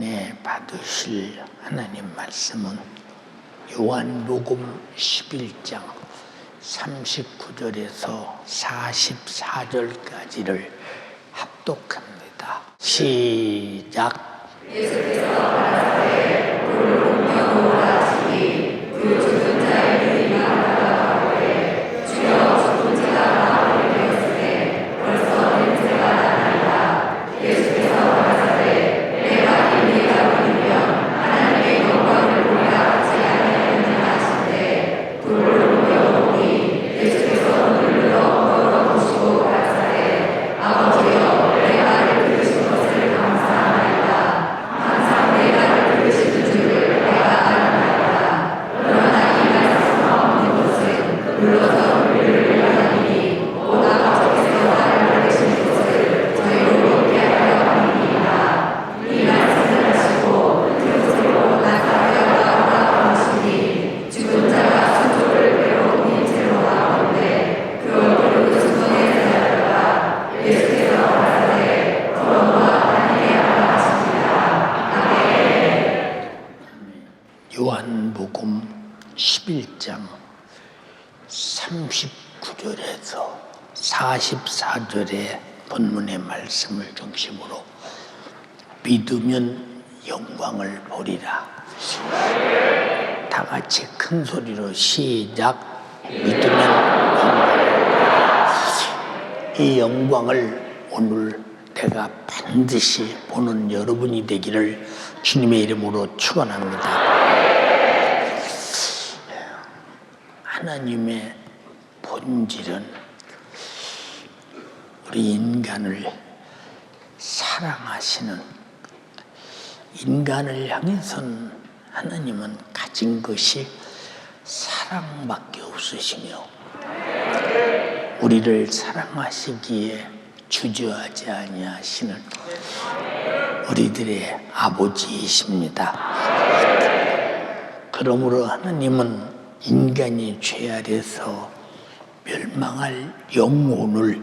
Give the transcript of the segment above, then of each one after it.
은혜 받으실 하나님 말씀은 요한복음 11장 39절에서 44절까지를 합독합니다. 시작. 예수께서 말하되 물론명으로 하시니 그 죽은 자의 일이 나타나오되 주여 죽은 자가 나오게 되었으되 벌써 냄새가 나나이다. 예수께서 말하되 내가 일리가 보이면 하나님의 영광을 보리라 하지 아니하였느냐 하시되 물론명오니 예수께서 눈을 열어보시고 가라사대 아버지여 내가 들으신 것을 감사하나이다. 항상 내가 들으시는 줄을 내가 알아나이다. 그러나 이 말씀 없는 것은 불러서 우리를 위하니니 보다 아버지께서 나를 부르신 것을 저희로 믿게 하려 함이니이다. 이 말씀을 하시고 그리스도로 나타내었다가 부르시니 죽은 자가 수족을 배워온 채로 나오는데 그 얼굴을 수건에 달아다가 예수께서 말하되 그런과 다니게 하라 하시니라. 아멘. 요한복음 11장 39절에서 44절의 본문의 말씀을 중심으로 믿으면 영광을 보리라. 다 같이 큰 소리로 시작. 믿으면 영광을 보리라. 이 영광을 오늘 내가 반드시 보는 여러분이 되기를 주님의 이름으로 축원합니다. 하나님의 본질은 우리 인간을 사랑하시는, 인간을 향해서는 하나님은 가진 것이 사랑밖에 없으시며 우리를 사랑하시기에 주저하지 아니하시는 우리들의 아버지이십니다. 그러므로 하나님은 인간이 죄 아래서 멸망할 영혼을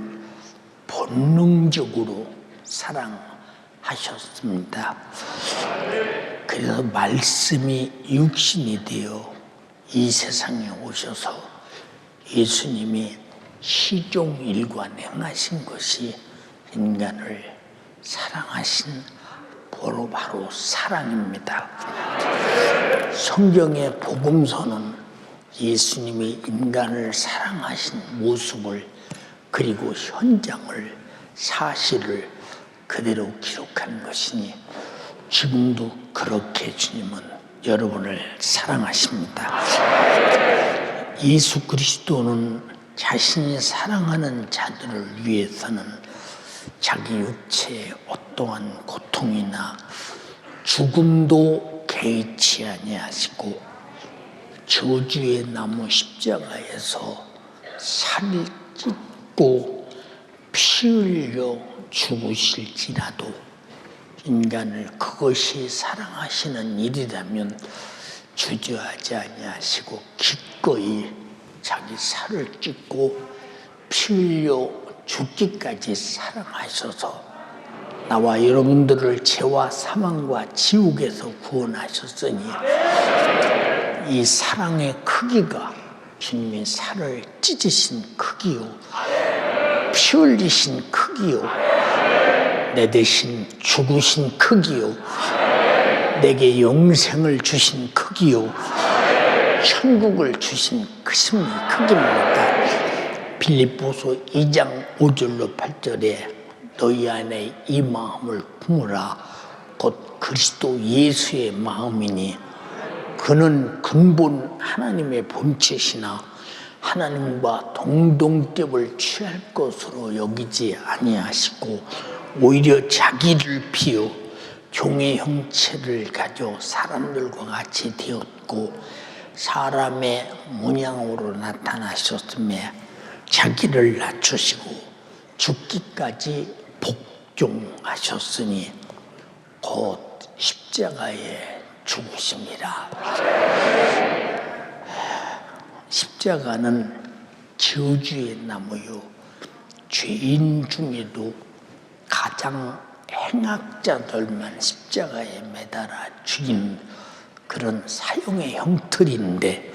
본능적으로 사랑하셨습니다. 그래서 말씀이 육신이 되어 이 세상에 오셔서 예수님이 시종일관 행하신 것이 인간을 사랑하신 바로 사랑입니다. 성경의 복음서는 예수님이 인간을 사랑하신 모습을 그리고 현장을 사실을 그대로 기록한 것이니 지금도 그렇게 주님은 여러분을 사랑하십니다. 예수 그리스도는 자신이 사랑하는 자들을 위해서는 자기 육체의 어떠한 고통이나 죽음도 개의치 아니하시고 저주의 나무 십자가에서 살을 찢고 피 흘려 죽으실지라도 인간을 그것이 사랑하시는 일이라면 주저하지 아니하시고 기꺼이 자기 살을 찢고 피 흘려 죽기까지 사랑하셔서 나와 여러분들을 죄와 사망과 지옥에서 구원하셨으니 이 사랑의 크기가 주님의 살을 찢으신 크기요, 피 흘리신 크기요, 내 대신 죽으신 크기요, 내게 영생을 주신 크기요, 천국을 주신 크기입니다. 빌립보서 2장 5절로 8절에 너희 안에 이 마음을 품으라. 곧 그리스도 예수의 마음이니 그는 근본 하나님의 본체시나 하나님과 동등됨을 취할 것으로 여기지 아니하시고 오히려 자기를 비워 종의 형체를 가져 사람들과 같이 되었고 사람의 모양으로 나타나셨음에 자기를 낮추시고 죽기까지 복종하셨으니 곧 십자가에 죽으십니다. 십자가는 저주의 나무요 죄인 중에도 가장 행악자들만 십자가에 매달아 죽인 그런 사형의 형틀인데,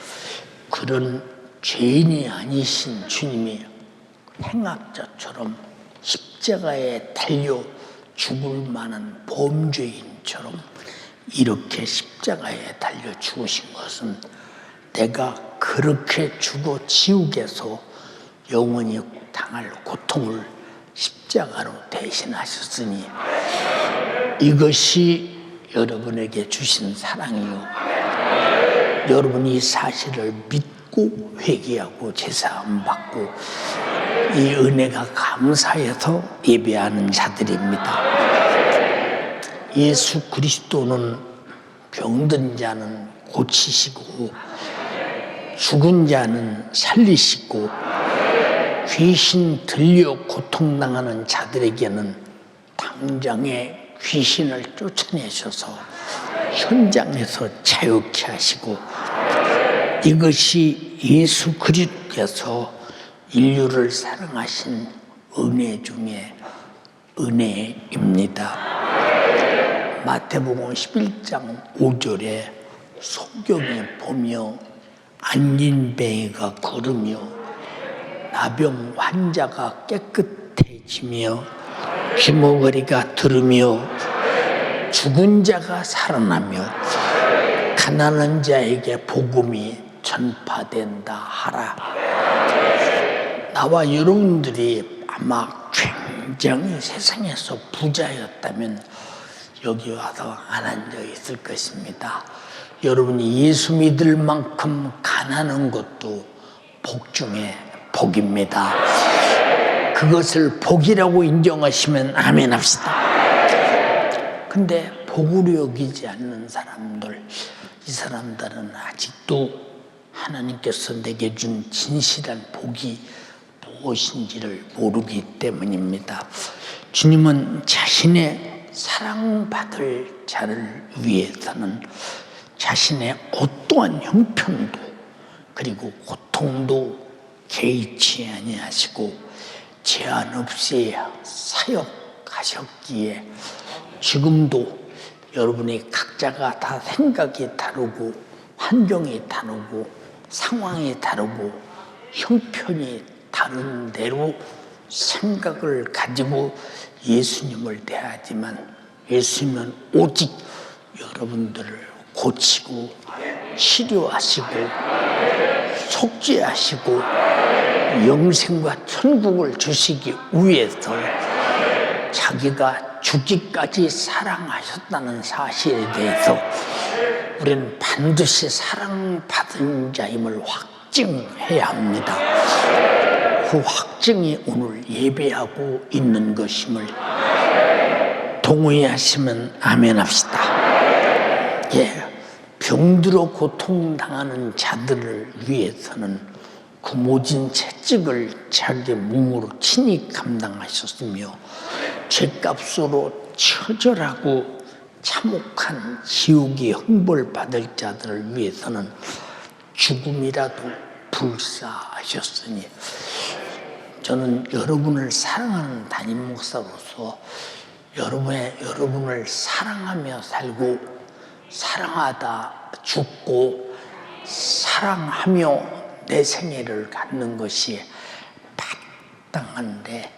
그런 죄인이 아니신 주님이 행악자처럼 십자가에 달려 죽을 만한 범죄인처럼 이렇게 십자가에 달려 죽으신 것은 내가 그렇게 죽어 지옥에서 영원히 당할 고통을 십자가로 대신하셨으니 이것이 여러분에게 주신 사랑이요, 여러분이 이 사실을 믿고 회개하고 제사함 받고 이 은혜가 감사해서 예배하는 자들입니다. 예수 그리스도는 병든 자는 고치시고 죽은 자는 살리시고 귀신 들려 고통당하는 자들에게는 당장에 귀신을 쫓아내셔서 현장에서 자유케 하시고, 이것이 예수 그리스도께서 인류를 사랑하신 은혜 중에 은혜입니다. 마태복음 11장 5절에 소경이 보며 안진뱅이가 걸으며 나병 환자가 깨끗해지며 귀머거리가 들으며 죽은 자가 살아나며 가난한 자에게 복음이 전파된다 하라. 나와 여러분들이 아마 굉장히 세상에서 부자였다면 여기 와서 안 앉아 있을 것입니다. 여러분이 예수 믿을 만큼 가난한 것도 복 중에 복입니다. 그것을 복이라고 인정하시면 아멘 합시다. 근데 복으로 여기지 않는 사람들, 이 사람들은 아직도 하나님께서 내게 준 진실한 복이 무엇인지를 모르기 때문입니다. 주님은 자신의 사랑받을 자를 위해서는 자신의 어떠한 형편도 그리고 고통도 개의치 아니하시고 제한 없이 사역하셨기에 지금도 여러분이 각자가 다 생각이 다르고 환경이 다르고 상황이 다르고 형편이 다른 대로 생각을 가지고 예수님을 대하지만 예수님은 오직 여러분들을 고치고 치료하시고 속죄하시고 영생과 천국을 주시기 위해서 자기가 죽기까지 사랑하셨다는 사실에 대해서 우리는 반드시 사랑받은 자임을 확증해야 합니다. 그 확증이 오늘 예배하고 있는 것임을 동의하시면 아멘 합시다. 예, 병들어 고통당하는 자들을 위해서는 그 모진 채찍을 자기 몸으로 친히 감당하셨으며 죄값으로 처절하고 참혹한 지옥의 형벌받을 자들을 위해서는 죽음이라도 불사하셨으니, 저는 여러분을 사랑하는 담임 목사로서 여러분을 사랑하며 살고 사랑하다 죽고 사랑하며 내 생애를 갖는 것이 마땅한데,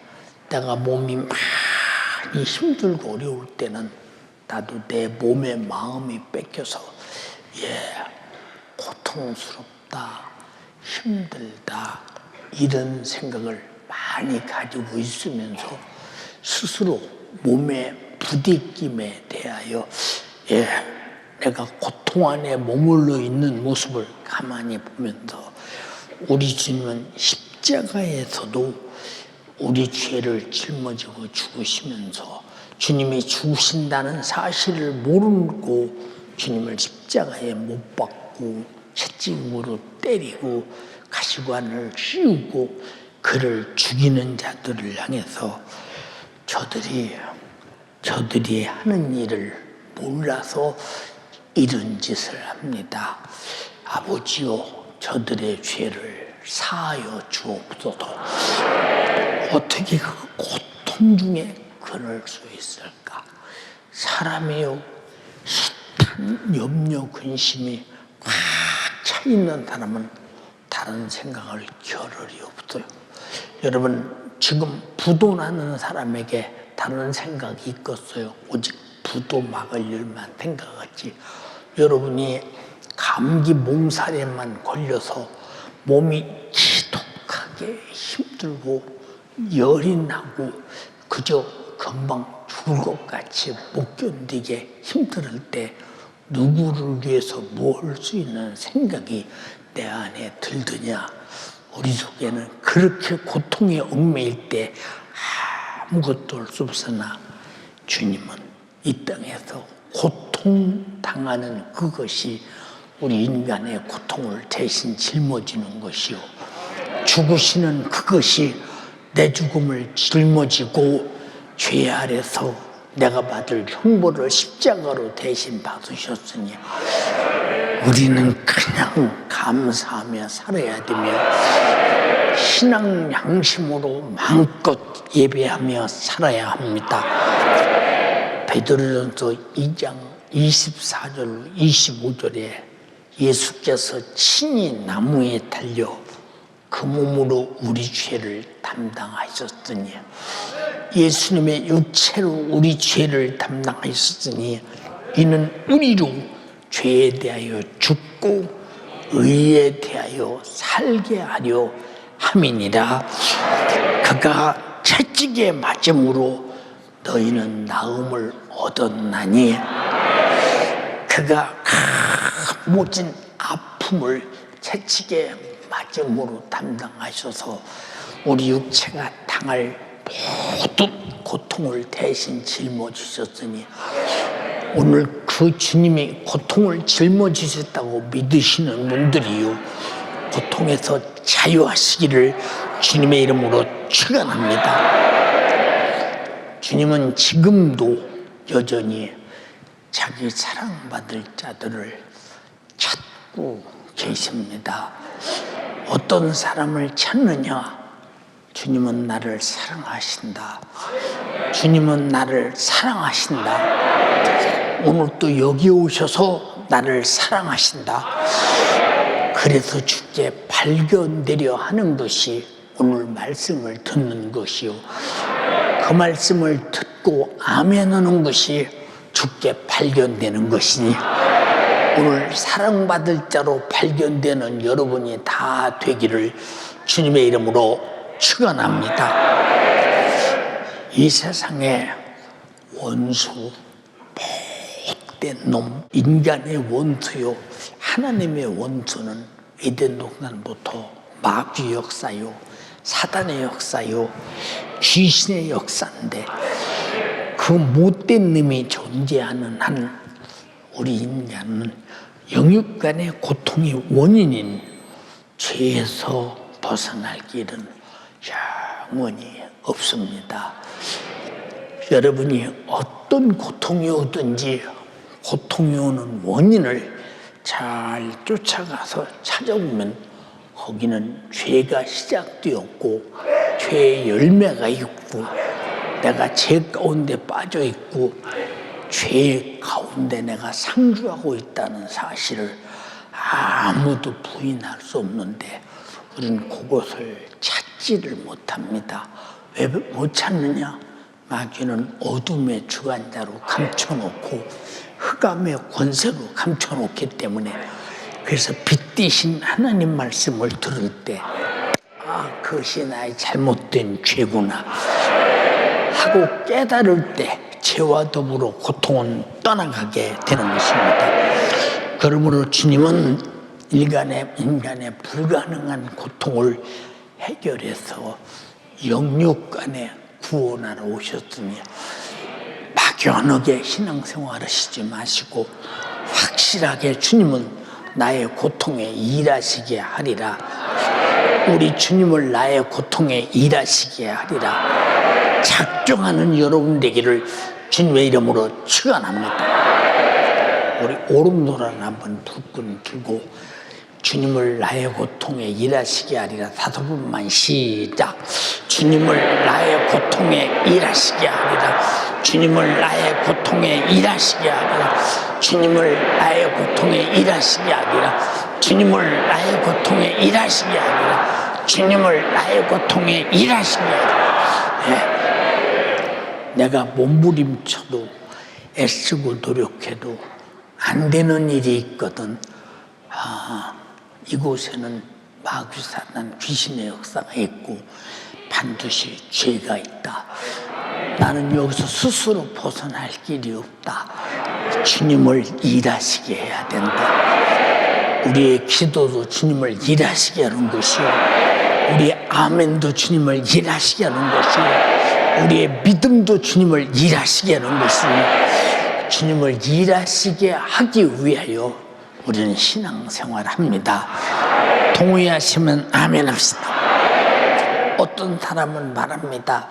내가 몸이 많이 힘들고 어려울 때는 나도 내 몸의 마음이 뺏겨서 고통스럽다, 힘들다 이런 생각을 많이 가지고 있으면서 스스로 몸의 부딪힘에 대하여 내가 고통 안에 머물러 있는 모습을 가만히 보면서 우리 주님은 십자가에서도 우리 죄를 짊어지고 죽으시면서 주님이 죽으신다는 사실을 모르고 주님을 십자가에 못 박고 채찍으로 때리고 가시관을 씌우고 그를 죽이는 자들을 향해서 저들이 하는 일을 몰라서 이런 짓을 합니다. 아버지요, 저들의 죄를 사하여 주옵소서. 어떻게 그 고통 중에 그럴 수 있을까? 사람이요, 숱한 염려 근심이 꽉 차 있는 사람은 다른 생각을 겨를이 없어요. 여러분, 지금 부도나는 사람에게 다른 생각이 있겠어요? 오직 부도 막을 일만 생각하지. 여러분이 감기 몸살에만 걸려서 몸이 지독하게 힘들고 열이 나고 그저 금방 죽을 것 같이 못 견디게 힘들 때 누구를 위해서 뭐 할 수 있는 생각이 내 안에 들더냐? 우리 속에는 그렇게 고통에 얽매일 때 아무것도 할 수 없으나 주님은 이 땅에서 고통당하는 그것이 우리 인간의 고통을 대신 짊어지는 것이요, 죽으시는 그것이 내 죽음을 짊어지고 죄 아래서 내가 받을 형벌을 십자가로 대신 받으셨으니 우리는 그냥 감사하며 살아야 되며 신앙 양심으로 마음껏 예배하며 살아야 합니다. 베드로전서 2장 24절 25절에 예수께서 친히 나무에 달려 그 몸으로 우리 죄를 담당하셨으니, 예수님의 육체로 우리 죄를 담당하셨으니 이는 우리로 죄에 대하여 죽고 의에 대하여 살게 하려 함이니라. 그가 채찍에 맞음으로 너희는 나음을 얻었나니, 그가 모진 아픔을 채찍에 맞음으로 담당하셔서 우리 육체가 당할 모든 고통을 대신 짊어지셨으니, 오늘 그 주님이 고통을 짊어지셨다고 믿으시는 분들이요, 고통에서 자유하시기를 주님의 이름으로 축원합니다. 주님은 지금도 여전히 자기 사랑받을 자들을 찾고 계십니다. 어떤 사람을 찾느냐? 주님은 나를 사랑하신다. 주님은 나를 사랑하신다. 오늘 또 여기 오셔서 나를 사랑하신다. 그래서 주께 발견되려 하는 것이 오늘 말씀을 듣는 것이요, 그 말씀을 듣고 아멘하는 것이 주께 발견되는 것이니, 오늘 사랑받을 자로 발견되는 여러분이 다 되기를 주님의 이름으로 축원합니다. 이 세상에 원수, 못된 놈, 인간의 원수요, 하나님의 원수는 에덴 동산부터 마귀 역사요, 사단의 역사요, 귀신의 역사인데, 그 못된 놈이 존재하는 한 우리 인간은 영육 간의 고통의 원인인 죄에서 벗어날 길은 영원히 없습니다. 여러분이 어떤 고통이 오든지 고통이 오는 원인을 잘 쫓아가서 찾아보면 거기는 죄가 시작되었고 죄의 열매가 있고 내가 죄 가운데 빠져 있고 죄 가운데 내가 상주하고 있다는 사실을 아무도 부인할 수 없는데, 우리는 그것을 찾지를 못합니다. 왜 못 찾느냐? 마귀는 어둠의 주관자로 감춰놓고 흑암의 권세로 감춰놓기 때문에. 그래서 빛 대신 하나님 말씀을 들을 때 그것이 나의 잘못된 죄구나 하고 깨달을 때 죄와 더불어 고통은 떠나가게 되는 것입니다. 그러므로 주님은 인간의 불가능한 고통을 해결해서 영육 간에 구원하러 오셨으니, 막연하게 신앙생활 하시지 마시고 확실하게 주님은 나의 고통에 일하시게 하리라, 우리 주님을 나의 고통에 일하시게 하리라 작정하는 여러분 되기를 주님의 이름으로 축원합니다. 우리 오른손 한번 불끈 들고 주님을 나의 고통에 일하시게 하리라. 5번만 시작. 주님을 나의 고통에 일하시게 하리라. 주님을 나의 고통에 일하시게 하리라. 주님을 나의 고통에 일하시게 하리라. 주님을 나의 고통에 일하시게 하리라. 주님을 나의 고통에 일하시게 하리라. 네. 내가 몸부림쳐도 애쓰고 노력해도 안 되는 일이 있거든. 이곳에는 마귀사단 귀신의 역사가 있고 반드시 죄가 있다. 나는 여기서 스스로 벗어날 길이 없다. 주님을 일하시게 해야 된다. 우리의 기도도 주님을 일하시게 하는 것이요, 우리의 아멘도 주님을 일하시게 하는 것이요, 우리의 믿음도 주님을 일하시게 하는 것이요, 주님을 일하시게 하기 위하여 우리는 신앙생활을 합니다. 동의하시면 아멘 합시다. 어떤 사람은 말합니다.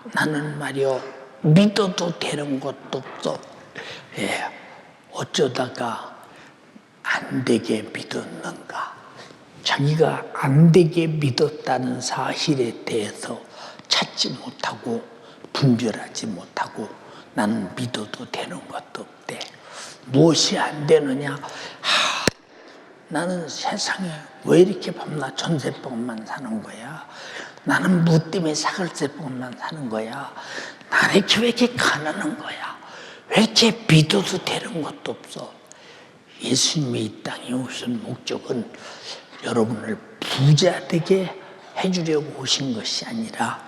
나는 말이요, 믿어도 되는 것도 없어. 어쩌다가 안 되게 믿었는가. 자기가 안 되게 믿었다는 사실에 대해서 찾지 못하고 분별하지 못하고 나는 믿어도 되는 것도 없대. 무엇이 안 되느냐? 나는 세상에 왜 이렇게 밤낮 전세법만 사는 거야? 나는 뭐 때문에 사글세법만 사는 거야? 나는 왜 이렇게 가난한 거야? 왜 이렇게 믿어도 되는 것도 없어? 예수님이 이 땅에 오신 목적은 여러분을 부자 되게 해주려고 오신 것이 아니라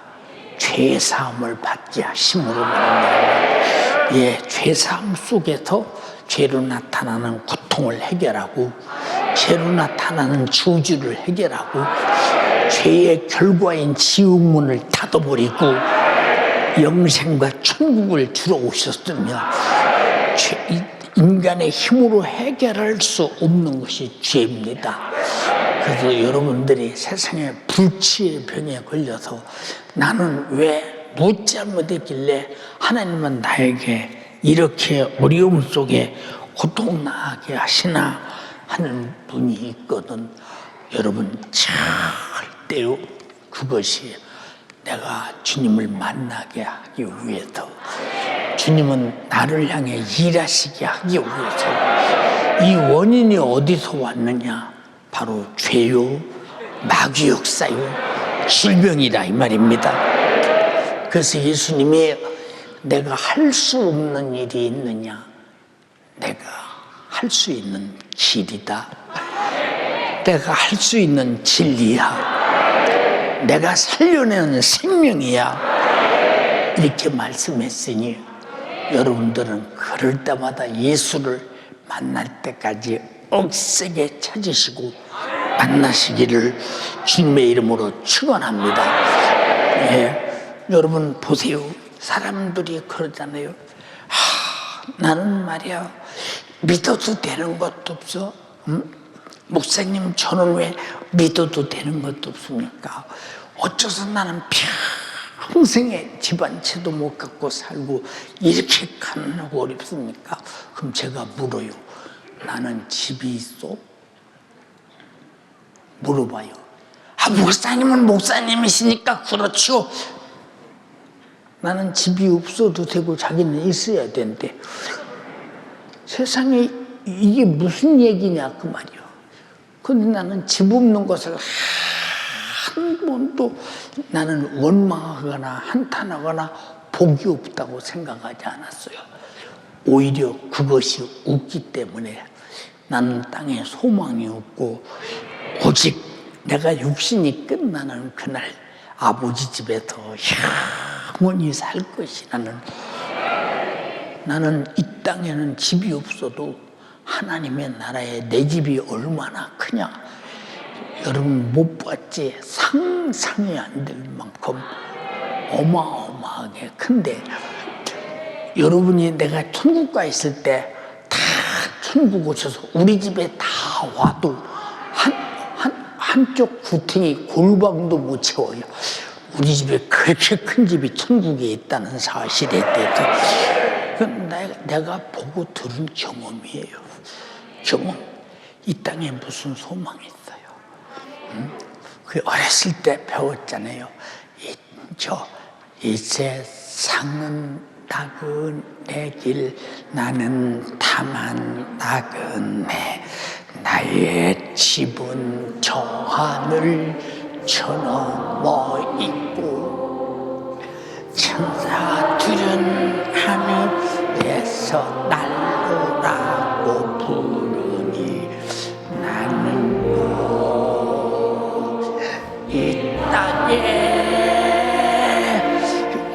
죄사함을 받게 하심으로 말미암아 죄사함 속에서 죄로 나타나는 고통을 해결하고 죄로 나타나는 저주를 해결하고 죄의 결과인 지옥문을 닫아버리고 영생과 천국을 주러 오셨으며 인간의 힘으로 해결할 수 없는 것이 죄입니다. 그래서 여러분들이 세상에 불치의 병에 걸려서 나는 왜 못 잘못했길래 하나님은 나에게 이렇게 어려움 속에 고통나게 하시나 하는 분이 있거든. 여러분 절대로 그것이 내가 주님을 만나게 하기 위해서, 주님은 나를 향해 일하시게 하기 위해서, 이 원인이 어디서 왔느냐? 바로 죄요, 마귀 역사요, 질병이다 이 말입니다. 그래서 예수님이 내가 할 수 없는 일이 있느냐? 내가 할 수 있는 길이다. 내가 할 수 있는 진리야. 내가 살려내는 생명이야. 이렇게 말씀했으니 여러분들은 그럴 때마다 예수를 만날 때까지 억세게 찾으시고 만나시기를 주님의 이름으로 축원합니다. 여러분 보세요. 사람들이 그러잖아요. 나는 말이야 믿어도 되는 것도 없어. 목사님 저는 왜 믿어도 되는 것도 없습니까? 어째서 나는 평생에 집안채도 못 갖고 살고 이렇게 가난하고 어렵습니까? 그럼 제가 물어요. 나는 집이 있어? 물어봐요. 목사님은 목사님이시니까 그렇죠. 나는 집이 없어도 되고 자기는 있어야 되는데 세상에 이게 무슨 얘기냐 그 말이요. 근데 나는 집 없는 것을 한 번도 나는 원망하거나 한탄하거나 복이 없다고 생각하지 않았어요. 오히려 그것이 없기 때문에 나는 땅에 소망이 없고 오직 내가 육신이 끝나는 그날 아버지 집에서 영원히 살 것이라는, 나는 이 땅에는 집이 없어도 하나님의 나라에 내 집이 얼마나 크냐 여러분 못 봤지? 상상이 안 될 만큼 어마어마하게 큰데, 여러분이 내가 천국 가 있을 때 다 천국 오셔서 우리 집에 다 와도 한쪽 구탱이 골방도 못 채워요. 우리 집에 그렇게 큰 집이 천국에 있다는 사실에 대해서 내가 보고 들은 경험이에요. 경험. 이 땅에 무슨 소망이 있어요? 그 어렸을 때 배웠잖아요. 이 세상은 나그네 길, 나는 다만 나그네. 나의 집은 저 하늘 저 넘어 있고, 천사들은 하늘에서 날로라고 부르니, 나는요 이 땅에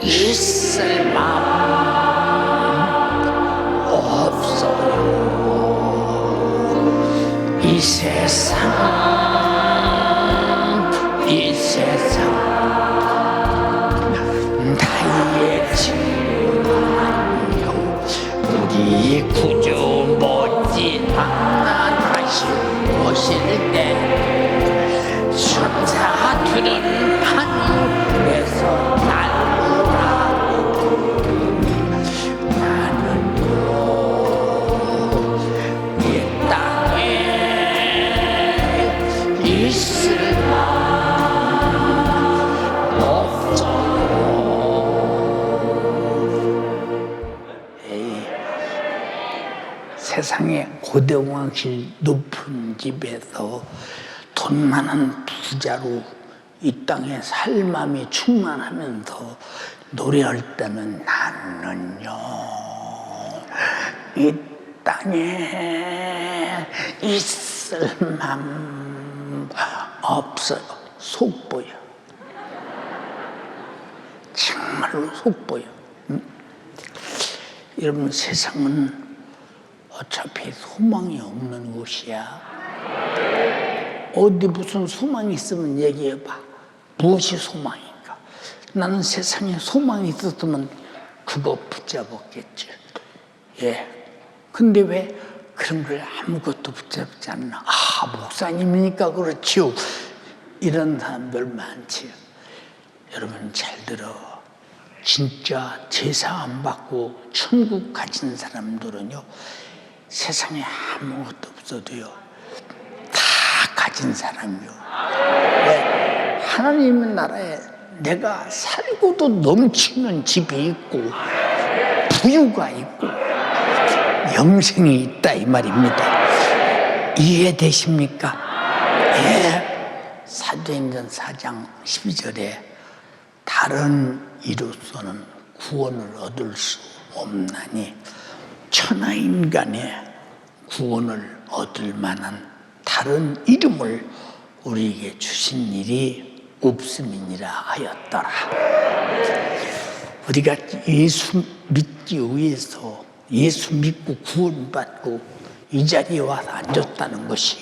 있을 마음 없어요. 이 세상 나의 집은 아니요. 우리 구주 못지않아 다시 오실 때, 천사들은 하늘에서 날로라고 부르니, 나는요 이 땅에 있을 마음 없어요. 세상에 고대왕실 높은 집에서 돈 많은 부자로 이 땅에 살맘이 충만하면서 노래할 때는, 나는요 이 땅에 있을 맘 없어요. 속보여. 정말로 속보여. 여러분, 세상은 어차피 소망이 없는 곳이야. 어디 무슨 소망이 있으면 얘기해봐. 무엇이 소망인가? 나는 세상에 소망이 있었으면 그거 붙잡았겠지. 근데 왜 그런 걸 아무것도 붙잡지 않나? 목사님이니까 그렇지요. 이런 사람들 많지요. 여러분 잘 들어. 진짜 제사 안 받고 천국 가진 사람들은요, 세상에 아무것도 없어도요 다 가진 사람이요. 왜? 하나님의 나라에 내가 살고도 넘치는 집이 있고 부유가 있고 영생이 있다 이 말입니다. 이해되십니까? 사도행전 4장 12절에 다른 이로서는 구원을 얻을 수 없나니, 천하인간의 구원을 얻을 만한 다른 이름을 우리에게 주신 일이 없음이니라 하였더라. 우리가 예수 믿기 위해서 예수 믿고 구원받고 이 자리에 와서 앉았다는 것이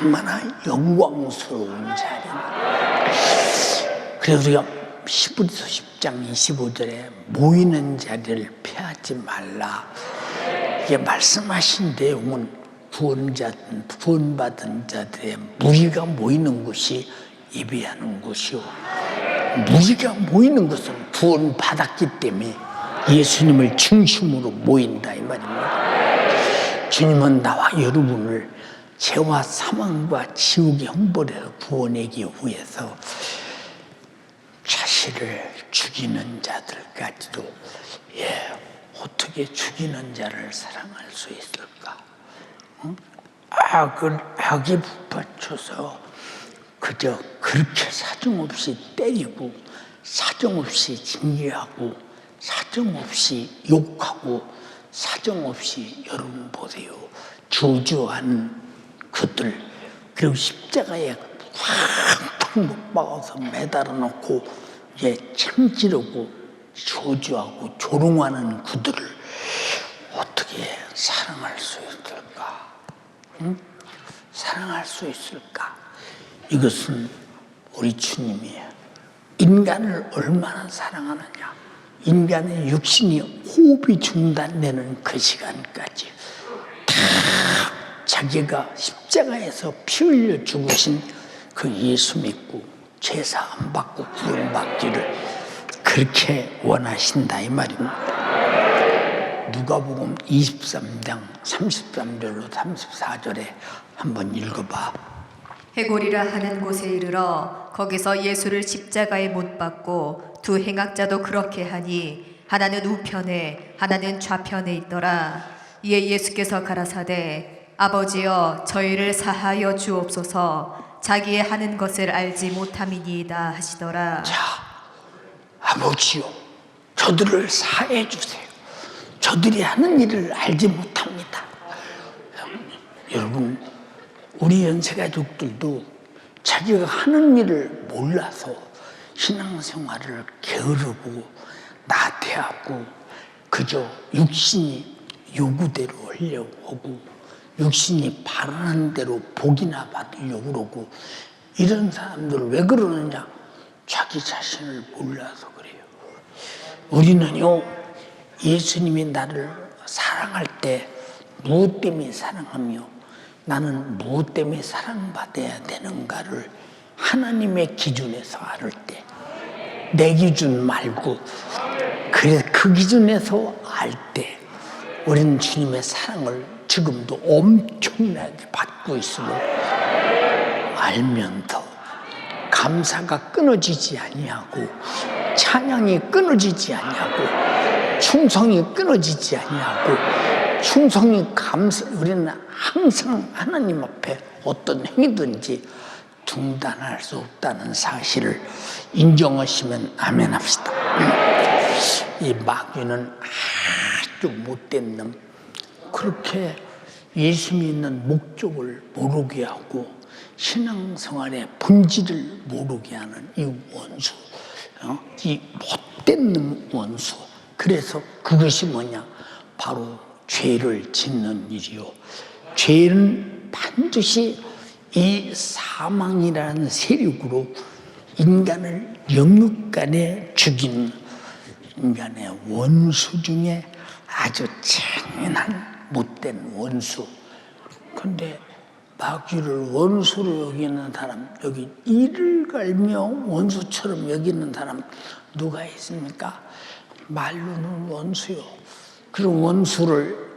얼마나 영광스러운 자리인가. 그래서 우리가 히브리서 10장 25절에 모이는 자리를 피하지 말라. 이게 말씀하신 내용은 구원받은 자들의 무리가 모이는 곳이 예배하는 곳이요, 무리가 모이는 것은 구원받았기 때문에 예수님을 중심으로 모인다 이 말입니다. 주님은 나와 여러분을 죄와 사망과 지옥의 형벌에서 구원하기 위해서 자신을 죽이는 자들까지도, 어떻게 죽이는 자를 사랑할 수 있을까? 악에 붙박혀서 그저 그렇게 사정없이 때리고, 사정없이 징계하고, 사정없이 욕하고, 사정없이, 여러분 보세요, 저주한 그들, 그리고 십자가에 팡팡 못 박아서 매달아 놓고 참지르고 저주하고 조롱하는 그들을 어떻게 사랑할 수 있을까? 사랑할 수 있을까? 이것은 우리 주님이 인간을 얼마나 사랑하느냐, 인간의 육신이 호흡이 중단되는 그 시간까지 다 자기가 십자가에서 피 흘려 죽으신 그 예수 믿고 제사 안 받고 구원받기를 그렇게 원하신다 이 말입니다. 누가복음 23장 33절로 34절에 한번 읽어봐. 해골이라 하는 곳에 이르러 거기서 예수를 십자가에 못 박고 두 행악자도 그렇게 하니 하나는 우편에 하나는 좌편에 있더라. 이에 예수께서 가라사대 아버지여 저희를 사하여 주옵소서 자기의 하는 것을 알지 못함이니이다 하시더라. 자, 아버지요 저들을 사해 주세요. 저들이 하는 일을 알지 못합니다. 여러분, 우리 연세가족들도 자기가 하는 일을 몰라서 신앙생활을 게으르고 나태하고 그저 육신이 요구대로 하려고 하고 육신이 바라는 대로 복이나 받으려고 그러고, 이런 사람들 왜 그러느냐? 자기 자신을 몰라서 그래요. 우리는요, 예수님이 나를 사랑할 때 무엇 때문에 사랑하며 나는 무엇 때문에 사랑받아야 되는가를 하나님의 기준에서 알을 때, 내 기준 말고 그 기준에서 알 때 우리는 주님의 사랑을 지금도 엄청나게 받고 있음을 알면서 감사가 끊어지지 아니하고 찬양이 끊어지지 아니하고 충성이 끊어지지 아니하고 우리는 항상 하나님 앞에 어떤 행위든지 중단할 수 없다는 사실을 인정하시면 아멘 합시다. 이 마귀는 아주 못된 놈, 그렇게 예수 믿는 목적을 모르게 하고 신앙생활의 본질을 모르게 하는 이 원수, 이 못된 놈 원수. 그래서 그것이 뭐냐? 바로 죄를 짓는 일이요. 죄는 반드시 이 사망이라는 세력으로 인간을 영육간에 죽이는 인간의 원수 중에 아주 잔인한 못된 원수. 그런데 마귀를 원수로 여기는 사람, 여기 이를 갈며 원수처럼 여기는 사람 누가 있습니까? 말로는 원수요. 그런 원수를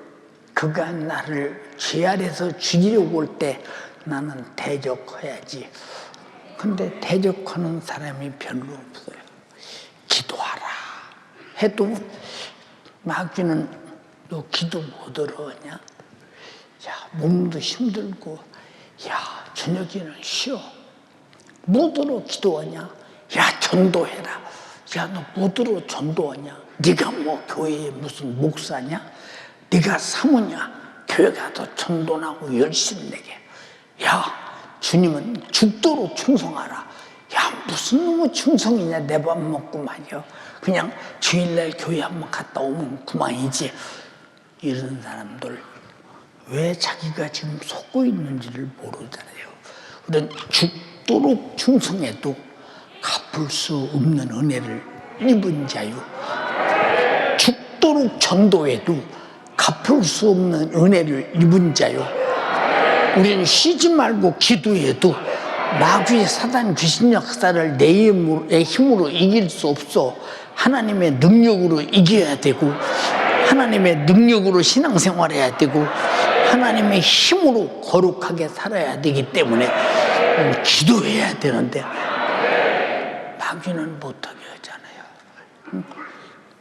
그가 나를 죄 아래서 죽이려고 올 때 나는 대적해야지. 근데 대적하는 사람이 별로 없어요. 기도하라 해도 마귀는 너 기도 못 들어오냐? 야, 몸도 힘들고, 야, 저녁에는 쉬어. 뭐더러 기도하냐? 야, 전도해라. 야, 너 뭐더러 전도하냐? 네가 뭐 교회에 무슨 목사냐? 네가 사모냐? 교회 가서 전도하고 열심히 내게. 야, 주님은 죽도록 충성하라. 야, 무슨 놈의 충성이냐? 내 밥 먹고 말이야. 그냥 주일날 교회 한번 갔다 오면 그만이지. 이런 사람들 왜 자기가 지금 속고 있는지를 모르잖아요. 우리는 죽도록 충성해도 갚을 수 없는 은혜를 입은 자요, 죽도록 전도해도 갚을 수 없는 은혜를 입은 자요. 우리는 쉬지 말고 기도해도 마귀의 사단 귀신 역사를 내 힘으로 이길 수 없어. 하나님의 능력으로 이겨야 되고, 하나님의 능력으로 신앙생활해야 되고, 하나님의 힘으로 거룩하게 살아야 되기 때문에 기도해야 되는데 마귀는 못하게 하잖아요.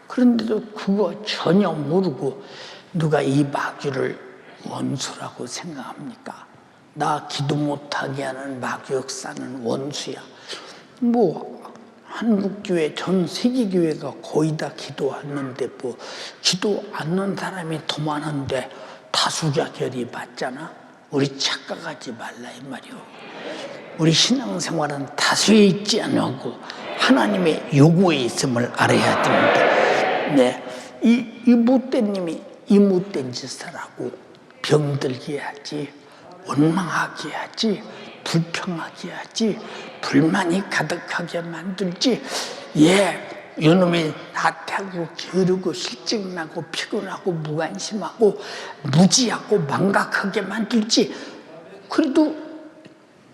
그런데도 그거 전혀 모르고 누가 이 마귀를 원수라고 생각합니까? 나 기도 못하게 하는 마귀 역사는 원수야. 뭐 한국교회, 전 세계교회가 거의 다 기도하는데 뭐 기도 않는 사람이 더 많은데 다수가 결이 받잖아. 우리 착각하지 말라 이 말이오. 우리 신앙생활은 다수에 있지 않고 하나님의 요구에 있음을 알아야 됩니다. 네, 이 못된 님이 이 못된 짓을 하고 병들게 하지, 원망하게 하지, 불평하게 하지, 불만이 가득하게 만들지. 예, 이놈이 나태하고 게으르고 실증나고 피곤하고 무관심하고 무지하고 망각하게 만들지. 그래도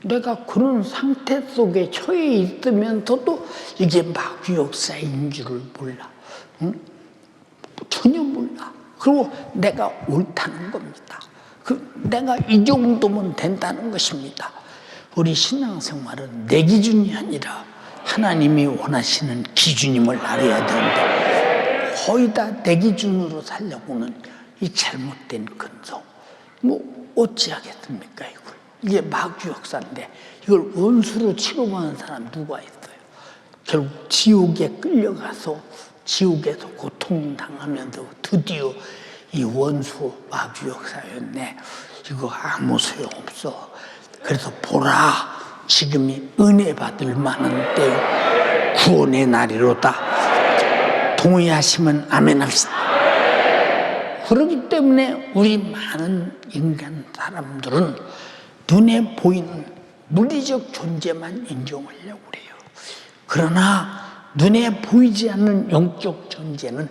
내가 그런 상태 속에 처해 있으면서도 이게 마귀 역사인 줄을 몰라. 응? 전혀 몰라. 그리고 내가 옳다는 겁니다. 내가 이 정도면 된다는 것입니다. 우리 신앙생활은 내 기준이 아니라 하나님이 원하시는 기준임을 알아야 되는데 거의 다 내 기준으로 살려고는 이 잘못된 근성. 어찌하겠습니까 이걸. 이게 마귀 역사인데 이걸 원수로 취급하는 사람 누가 있어요. 결국 지옥에 끌려가서 지옥에서 고통당하면서 드디어 이 원수 마귀 역사였네. 이거 아무 소용없어. 그래서 보라, 지금이 은혜 받을 만한 때요, 구원의 날이로다. 동의하시면 아멘 합시다. 그렇기 때문에 우리 많은 인간 사람들은 눈에 보이는 물리적 존재만 인정하려고 그래요. 그러나 눈에 보이지 않는 영적 존재는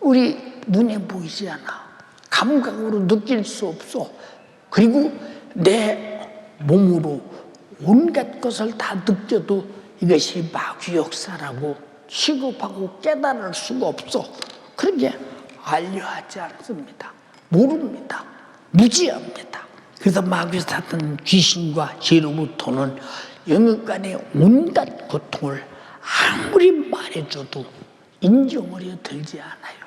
우리 눈에 보이지 않아. 감각으로 느낄 수 없어. 그리고 내 몸으로 온갖 것을 다 느껴도 이것이 마귀 역사라고 취급하고 깨달을 수가 없어. 그렇게 알려하지 않습니다. 모릅니다. 무지합니다. 그래서 마귀 사탄 귀신과 죄로부터는 영역간의 온갖 고통을 아무리 말해줘도 인정하려 들지 않아요.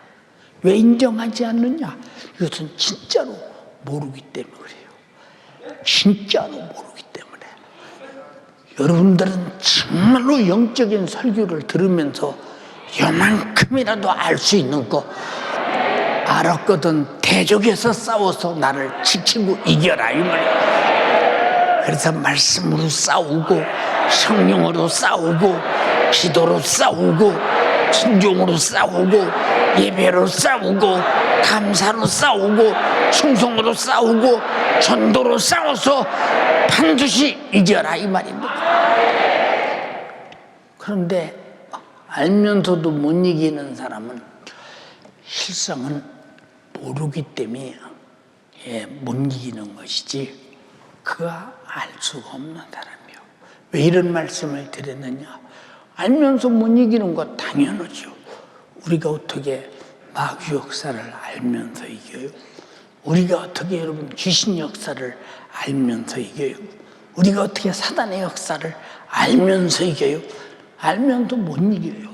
왜 인정하지 않느냐? 이것은 진짜로 모르기 때문에 그래요. 진짜로 모르기 때문에. 여러분들은 정말로 영적인 설교를 들으면서 요만큼이라도 알 수 있는 거 알았거든. 대적에서 싸워서 나를 지키고 이겨라 이 말이야. 그래서 말씀으로 싸우고 성령으로 싸우고 기도로 싸우고 순종으로 싸우고 예배로 싸우고 감사로 싸우고 충성으로 싸우고 전도로 싸워서 반드시 이겨라 이 말입니다. 그런데 알면서도 못 이기는 사람은 실상은 모르기 때문에 못 이기는 것이지 그가 알 수가 없는 사람이요. 왜 이런 말씀을 드렸느냐? 알면서 못 이기는 것 당연하죠. 우리가 어떻게 마귀 역사를 알면서 이겨요? 우리가 어떻게 여러분 귀신 역사를 알면서 이겨요? 우리가 어떻게 사단의 역사를 알면서 이겨요? 알면서 못 이겨요.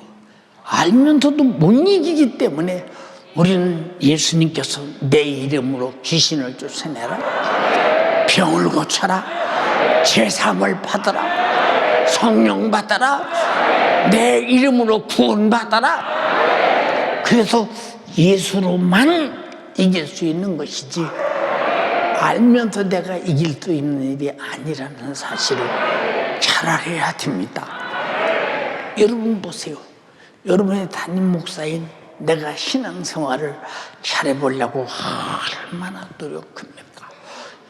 알면서도 못 이기기 때문에 우리는 예수님께서 내 이름으로 귀신을 쫓아내라, 병을 고쳐라, 제사함을 받아라, 성령 받아라, 내 이름으로 구원받아라. 그래서 예수로만 이길 수 있는 것이지 알면서 내가 이길 수 있는 일이 아니라는 사실을 잘 알아야 됩니다. 여러분 보세요. 여러분의 담임 목사인 내가 신앙생활을 잘해보려고 얼마나 노력합니까?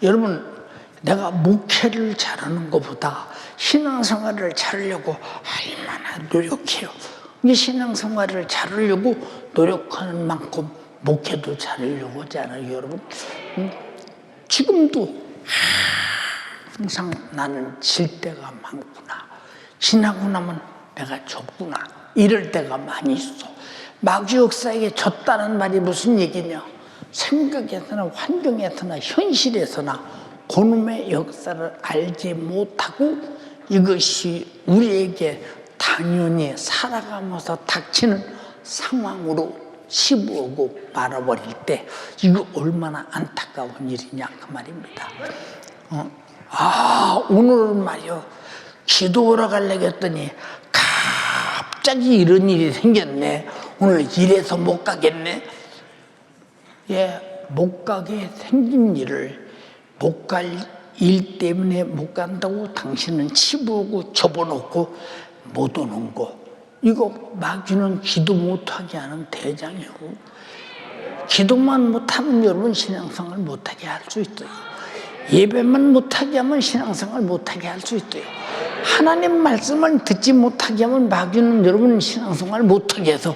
여러분, 내가 목회를 잘하는 것보다 신앙생활을 잘하려고 얼마나 노력해요. 이 신앙생활을 잘하려고 노력하는 만큼 목회도 잘하려고 하잖아요, 여러분. 지금도 항상 나는 질 때가 많구나. 지나고 나면 내가 졌구나. 이럴 때가 많이 있어. 마귀 역사에게 졌다는 말이 무슨 얘기냐? 생각에서나 환경에서나 현실에서나 그놈의 역사를 알지 못하고 이것이 우리에게 당연히 살아가면서 닥치는 상황으로 씹어오고 말아버릴 때 이거 얼마나 안타까운 일이냐 그 말입니다. 오늘은 말이요 기도하러 가려고 했더니 갑자기 이런 일이 생겼네. 오늘 일해서 못 가겠네. 못 가게 생긴 일을 못 갈 일 때문에 못 간다고 당신은 치부하고 접어놓고 못 오는 거. 이거 마귀는 기도 못하게 하는 대장이고 기도만 못하면 여러분 신앙생활 못하게 할 수 있어요. 예배만 못하게 하면 신앙생활 못하게 할 수 있어요. 하나님 말씀을 듣지 못하게 하면 마귀는 여러분 신앙생활 못하게 해서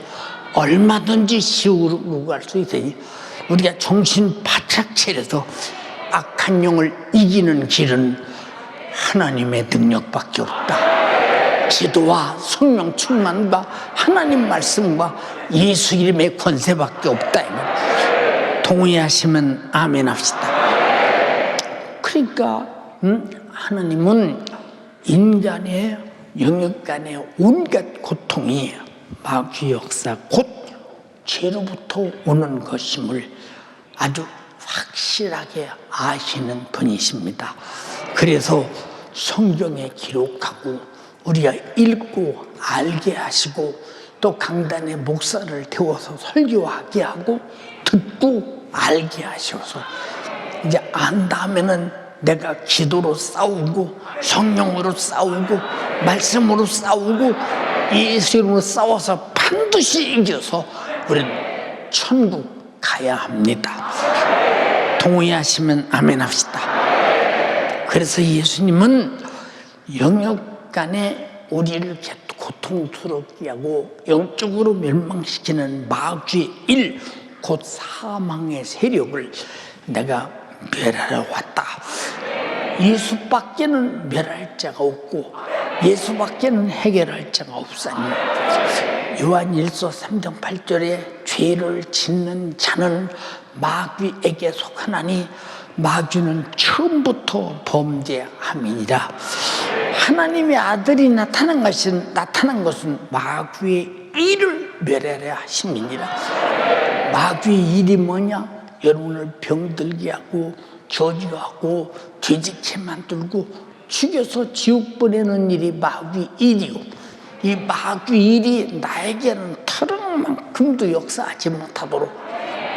얼마든지 지옥으로 갈 수 있으니 우리가 정신 바짝 차려서 악한 영을 이기는 길은 하나님의 능력밖에 없다. 기도와 성령 충만과 하나님 말씀과 예수 이름의 권세밖에 없다. 동의하시면 아멘 합시다. 그러니까 하나님은 인간의 영역 간의 온갖 고통이 마귀 역사 곧 죄로부터 오는 것임을 아주 확실하게 아시는 분이십니다. 그래서 성경에 기록하고 우리가 읽고 알게 하시고 또 강단에 목사를 태워서 설교하게 하고 듣고 알게 하셔서 이제 안다 하면은 내가 기도로 싸우고 성령으로 싸우고 말씀으로 싸우고 예수 이름으로 싸워서 반드시 이겨서 우리는 천국 가야 합니다. 동의하시면 아멘 합시다. 그래서 예수님은 영역 간에 우리를 고통스럽게 하고 영적으로 멸망시키는 마귀의 일, 곧 사망의 세력을 내가 멸하러 왔다. 예수밖에는 멸할 자가 없고 예수밖에는 해결할 자가 없사니 요한 1서 3장 8절에 죄를 짓는 자는 마귀에게 속하나니 마귀는 처음부터 범죄함이니라. 하나님의 아들이 나타난 것은 마귀의 일을 멸하려 하심이니라. 마귀의 일이 뭐냐? 여러분을 병들게 하고 저주하고 죄짓게 만들고 죽여서 지옥 보내는 일이 마귀 일이고, 이 마귀 일이 나에게는 털어만큼도 역사하지 못하도록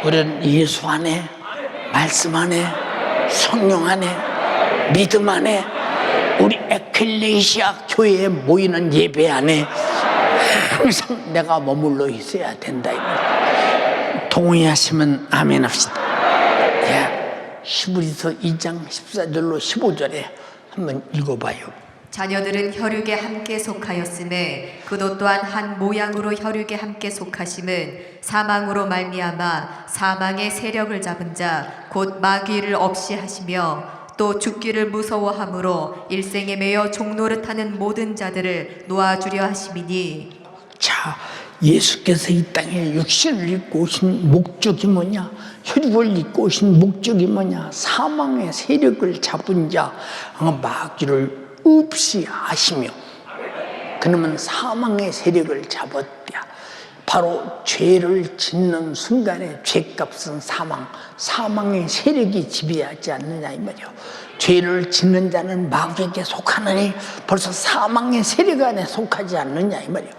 우리는 예수 안에, 말씀 안에, 성령 안에, 믿음 안에, 우리 에클레시아 교회에 모이는 예배 안에 항상 내가 머물러 있어야 된다. 동의하시면 아멘 합시다. 예, 히브리서 2장 14절로 15절에 한번 읽어봐요. 자녀들은 혈육에 함께 속하였음에 그도 또한 한 모양으로 혈육에 함께 속하심은 사망으로 말미암아 사망의 세력을 잡은 자 곧 마귀를 없이 하시며 또 죽기를 무서워함으로 일생에 매여 종노릇하는 모든 자들을 놓아주려 하심이니. 자, 예수께서 이 땅에 육신을 입고 오신 목적이 뭐냐? 혈육을 입고 오신 목적이 뭐냐? 사망의 세력을 잡은 자 마귀를 없이 하시며, 그러면 사망의 세력을 잡았다. 바로 죄를 짓는 순간에 죄값은 사망의 세력이 지배하지 않느냐 이 말이요. 죄를 짓는 자는 마귀에게 속하느니 벌써 사망의 세력 안에 속하지 않느냐 이 말이요.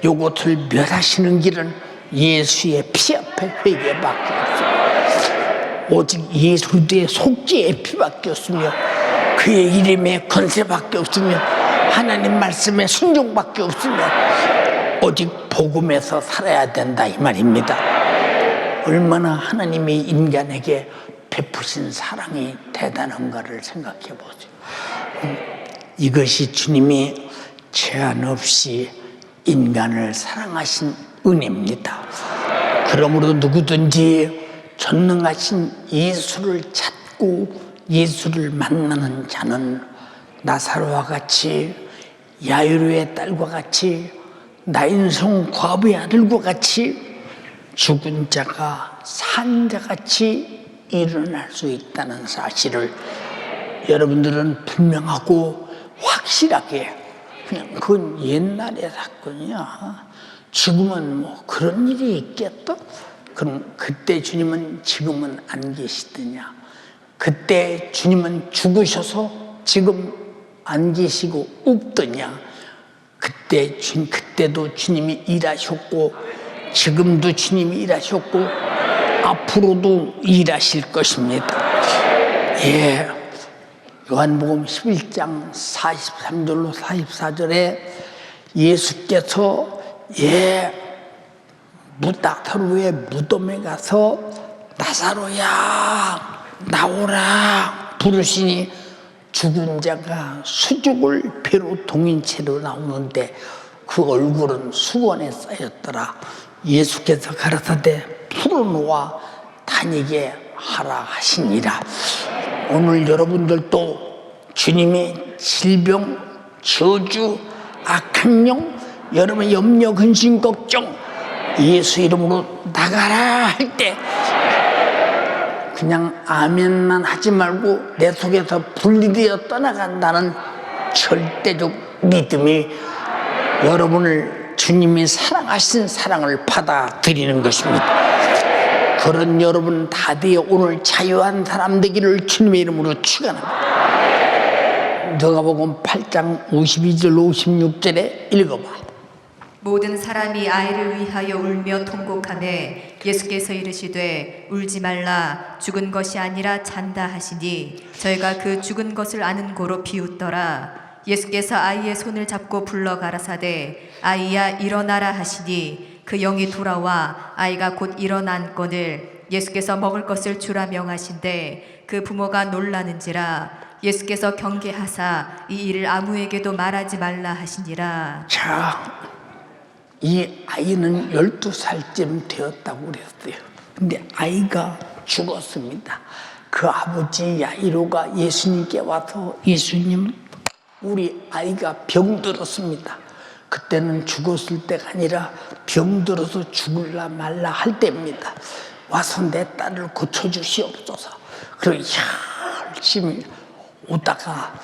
요것을 멸하시는 길은 예수의 피 앞에 회개밖에 없습니다. 오직 예수의 속죄의 피밖에 없으며 그의 이름의 권세밖에 없으며 하나님 말씀의 순종밖에 없으며 오직 복음에서 살아야 된다 이 말입니다. 얼마나 하나님이 인간에게 베푸신 사랑이 대단한가를 생각해 보세요. 이것이 주님이 제한 없이 인간을 사랑하신 은혜입니다. 그러므로 누구든지 전능하신 예수를 찾고 예수를 만나는 자는 나사로와 같이, 야이로의 딸과 같이, 나인성 과부의 아들과 같이 죽은 자가 산 자같이 일어날 수 있다는 사실을 여러분들은 분명하고 확실하게, 그냥 그건 옛날의 사건이야, 지금은 뭐 그런 일이 있겠다? 그럼 그때 주님은 지금은 안 계시더냐? 그때 주님은 죽으셔서 지금 안 계시고 없더냐? 그때도 주님이 일하셨고 지금도 주님이 일하셨고 앞으로도 일하실 것입니다. 예, 요한복음 11장 43절로 44절에 예수께서 나사로의 무덤에 가서 나사로야 나오라 부르시니 죽은 자가 수족을 배로 동인 채로 나오는데 그 얼굴은 수건에 쌓였더라. 예수께서 가라사대 풀어놓아 다니게 하라 하시니라. 오늘 여러분들도 주님의 질병, 저주, 악한 영, 여러분의 염려, 근심, 걱정 예수 이름으로 나가라 할 때 그냥 아멘만 하지 말고 내 속에서 분리되어 떠나간다는 절대적 믿음이 여러분을 주님이 사랑하신 사랑을 받아들이는 것입니다. 그런 여러분 다 되어 오늘 자유한 사람 되기를 주님의 이름으로 축원합니다. 누가복음 8장 52절 56절에 읽어봐. 모든 사람이 아이를 위하여 울며 통곡하매 예수께서 이르시되 울지 말라 죽은 것이 아니라 잔다 하시니 저희가 그 죽은 것을 아는 고로 비웃더라. 예수께서 아이의 손을 잡고 불러 가라사대 아이야 일어나라 하시니 그 영이 돌아와 아이가 곧 일어난거늘 예수께서 먹을 것을 주라 명하신대 그 부모가 놀라는지라. 예수께서 경계하사 이 일을 아무에게도 말하지 말라 하시니라. 자, 이 아이는 12살쯤 되었다고 그랬어요. 근데 아이가 죽었습니다. 그 아버지 야이로가 예수님께 와서 예수님, 우리 아이가 병들었습니다. 그때는 죽었을 때가 아니라 병들어서 죽을라 말라 할 때입니다. 와서 내 딸을 고쳐주시옵소서. 그리고 열심히 오다가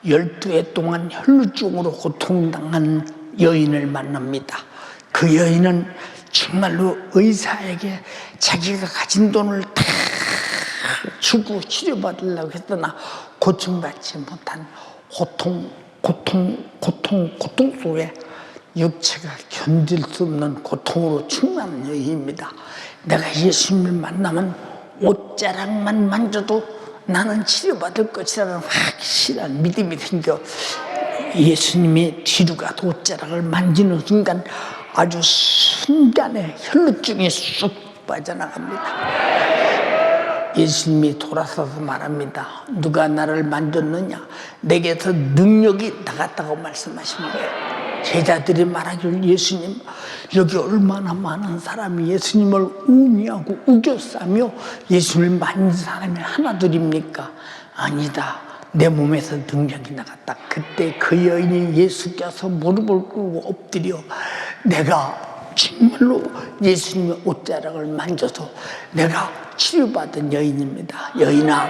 12해 동안 혈루증으로 고통당한 여인을 만납니다. 그 여인은 정말로 의사에게 자기가 가진 돈을 다 주고 치료받으려고 했으나 고침받지 못한 고통 속에 육체가 견딜 수 없는 고통으로 충만한 여인입니다. 내가 예수님을 만나면 옷자락만 만져도 나는 치료받을 것이라는 확실한 믿음이 생겨 예수님의 뒤로 가서 옷자락을 만지는 순간 아주 순간에 혈루증이 쑥 빠져나갑니다. 예수님이 돌아서서 말합니다. 누가 나를 만졌느냐? 내게서 능력이 나갔다고 말씀하십니다. 제자들이 말하길 예수님, 여기 얼마나 많은 사람이 예수님을 우미하고 우겨싸며 예수님을 만진 사람이 하나둘입니까? 아니다. 내 몸에서 능력이 나갔다. 그때 그 여인이 예수께서 무릎을 꿇고 엎드려 내가 정말로 예수님의 옷자락을 만져서 내가 치료받은 여인입니다. 여인아,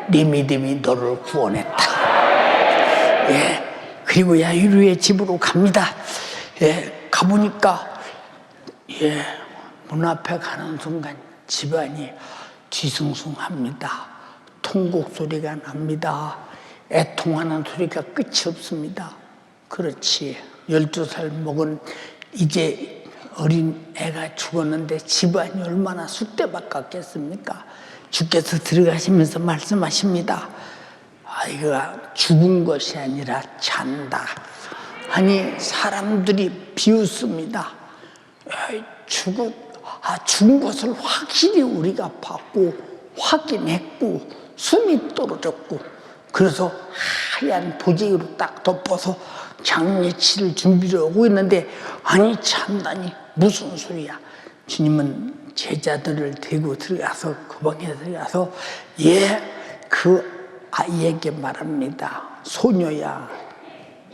네 믿음이 너를 구원했다. 예. 그리고 야이로의 집으로 갑니다. 예. 가보니까 문 앞에 가는 순간 집안이 뒤숭숭합니다. 통곡 소리가 납니다. 애통하는 소리가 끝이 없습니다. 그렇지. 12살 먹은 이제 어린 애가 죽었는데 집안이 얼마나 쑥대밭 같겠습니까? 주께서 들어가시면서 말씀하십니다. 아이가 죽은 것이 아니라 잔다. 아니 사람들이 비웃습니다. 죽은 것을 확실히 우리가 봤고 확인했고 숨이 떨어졌고 그래서 하얀 보재기로 딱 덮어서 장례치를 준비를 하고 있는데 아니 참다니 무슨 소리야. 주님은 제자들을 데리고 들어가서 그 방에 들어가서 그 아이에게 말합니다. 소녀야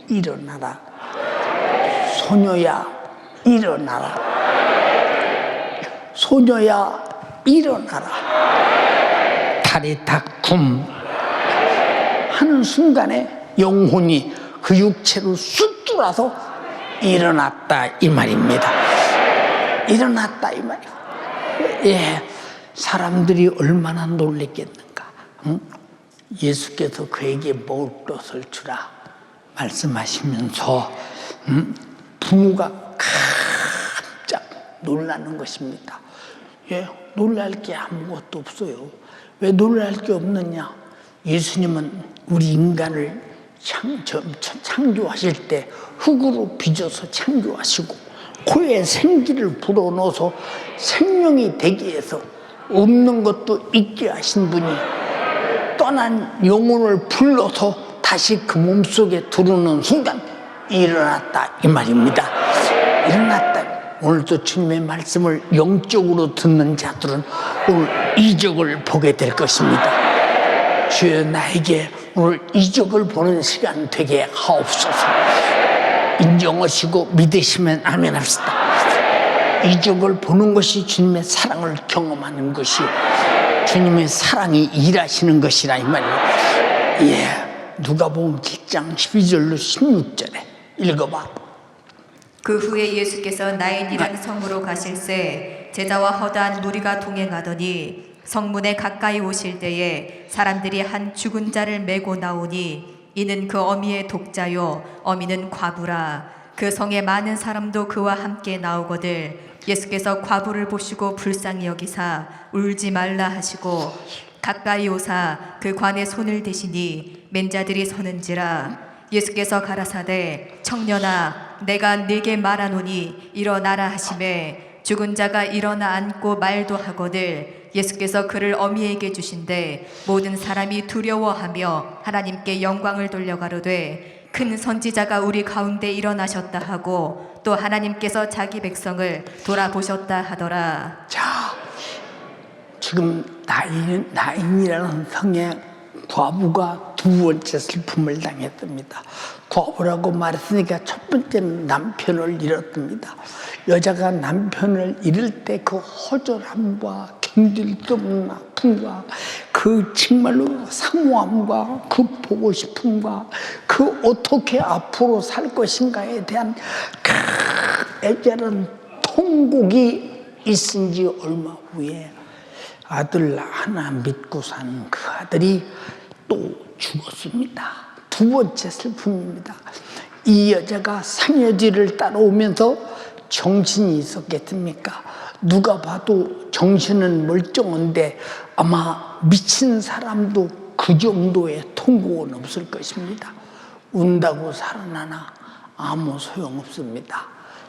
일어나라. 소녀야 일어나라. 소녀야 일어나라. 타리타쿰 하는 순간에 영혼이 그 육체로 쑥 들어와서 일어났다 이 말입니다. 일어났다 이 말이에요. 예, 사람들이 얼마나 놀랬겠는가. 응? 예수께서 그에게 먹을 것을 주라 말씀하시면서 부모가 깜짝 놀라는 것입니다. 예, 놀랄 게 아무것도 없어요. 왜 놀랄 게 없느냐? 예수님은 우리 인간을 창조하실 때 흙으로 빚어서 창조하시고 코에 생기를 불어넣어서 생명이 되게 해서 없는 것도 있게 하신 분이 떠난 영혼을 불러서 다시 그 몸속에 들어오는 순간 일어났다 이 말입니다. 일어났다. 오늘도 주님의 말씀을 영적으로 듣는 자들은 오늘 이적을 보게 될 것입니다. 주여 나에게 오늘 이적을 보는 시간 되게 하옵소서. 인정하시고 믿으시면 아멘 합시다. 이적을 보는 것이 주님의 사랑을 경험하는 것이 주님의 사랑이 일하시는 것이라 이 말이에요. 예, 누가복음 7장 12절로 16절에 읽어봐. 그 후에 예수께서 나인이라는 성으로 가실새 제자와 허다한 무리가 동행하더니 성문에 가까이 오실 때에 사람들이 한 죽은 자를 메고 나오니 이는 그 어미의 독자요 어미는 과부라. 그 성에 많은 사람도 그와 함께 나오거늘 예수께서 과부를 보시고 불쌍히 여기사 울지 말라 하시고 가까이 오사 그 관에 손을 대시니 맨자들이 서는지라. 예수께서 가라사대 청년아 내가 네게 말하노니 일어나라 하시매 죽은 자가 일어나 앉고 말도 하거늘 예수께서 그를 어미에게 주신대 모든 사람이 두려워하며 하나님께 영광을 돌려가로되 큰 선지자가 우리 가운데 일어나셨다 하고 또 하나님께서 자기 백성을 돌아보셨다 하더라. 자, 지금 나인이라는 성의 과부가 두 번째 슬픔을 당했습니다. 과부라고 말했으니까 첫 번째는 남편을 잃었습니다. 여자가 남편을 잃을 때 그 허전함과 견딜 수 없는 아픔과 그 정말로 사모함과 그 보고 싶음과 그 어떻게 앞으로 살 것인가에 대한 애절한 통곡이 있은 지 얼마 후에 아들 하나 믿고 산 그 아들이 또 죽었습니다. 두 번째 슬픔입니다. 이 여자가 상여지를 따라오면서 정신이 있었겠습니까? 누가 봐도 정신은 멀쩡한데 아마 미친 사람도 그 정도의 통곡은 없을 것입니다. 운다고 살아나나 아무 소용없습니다.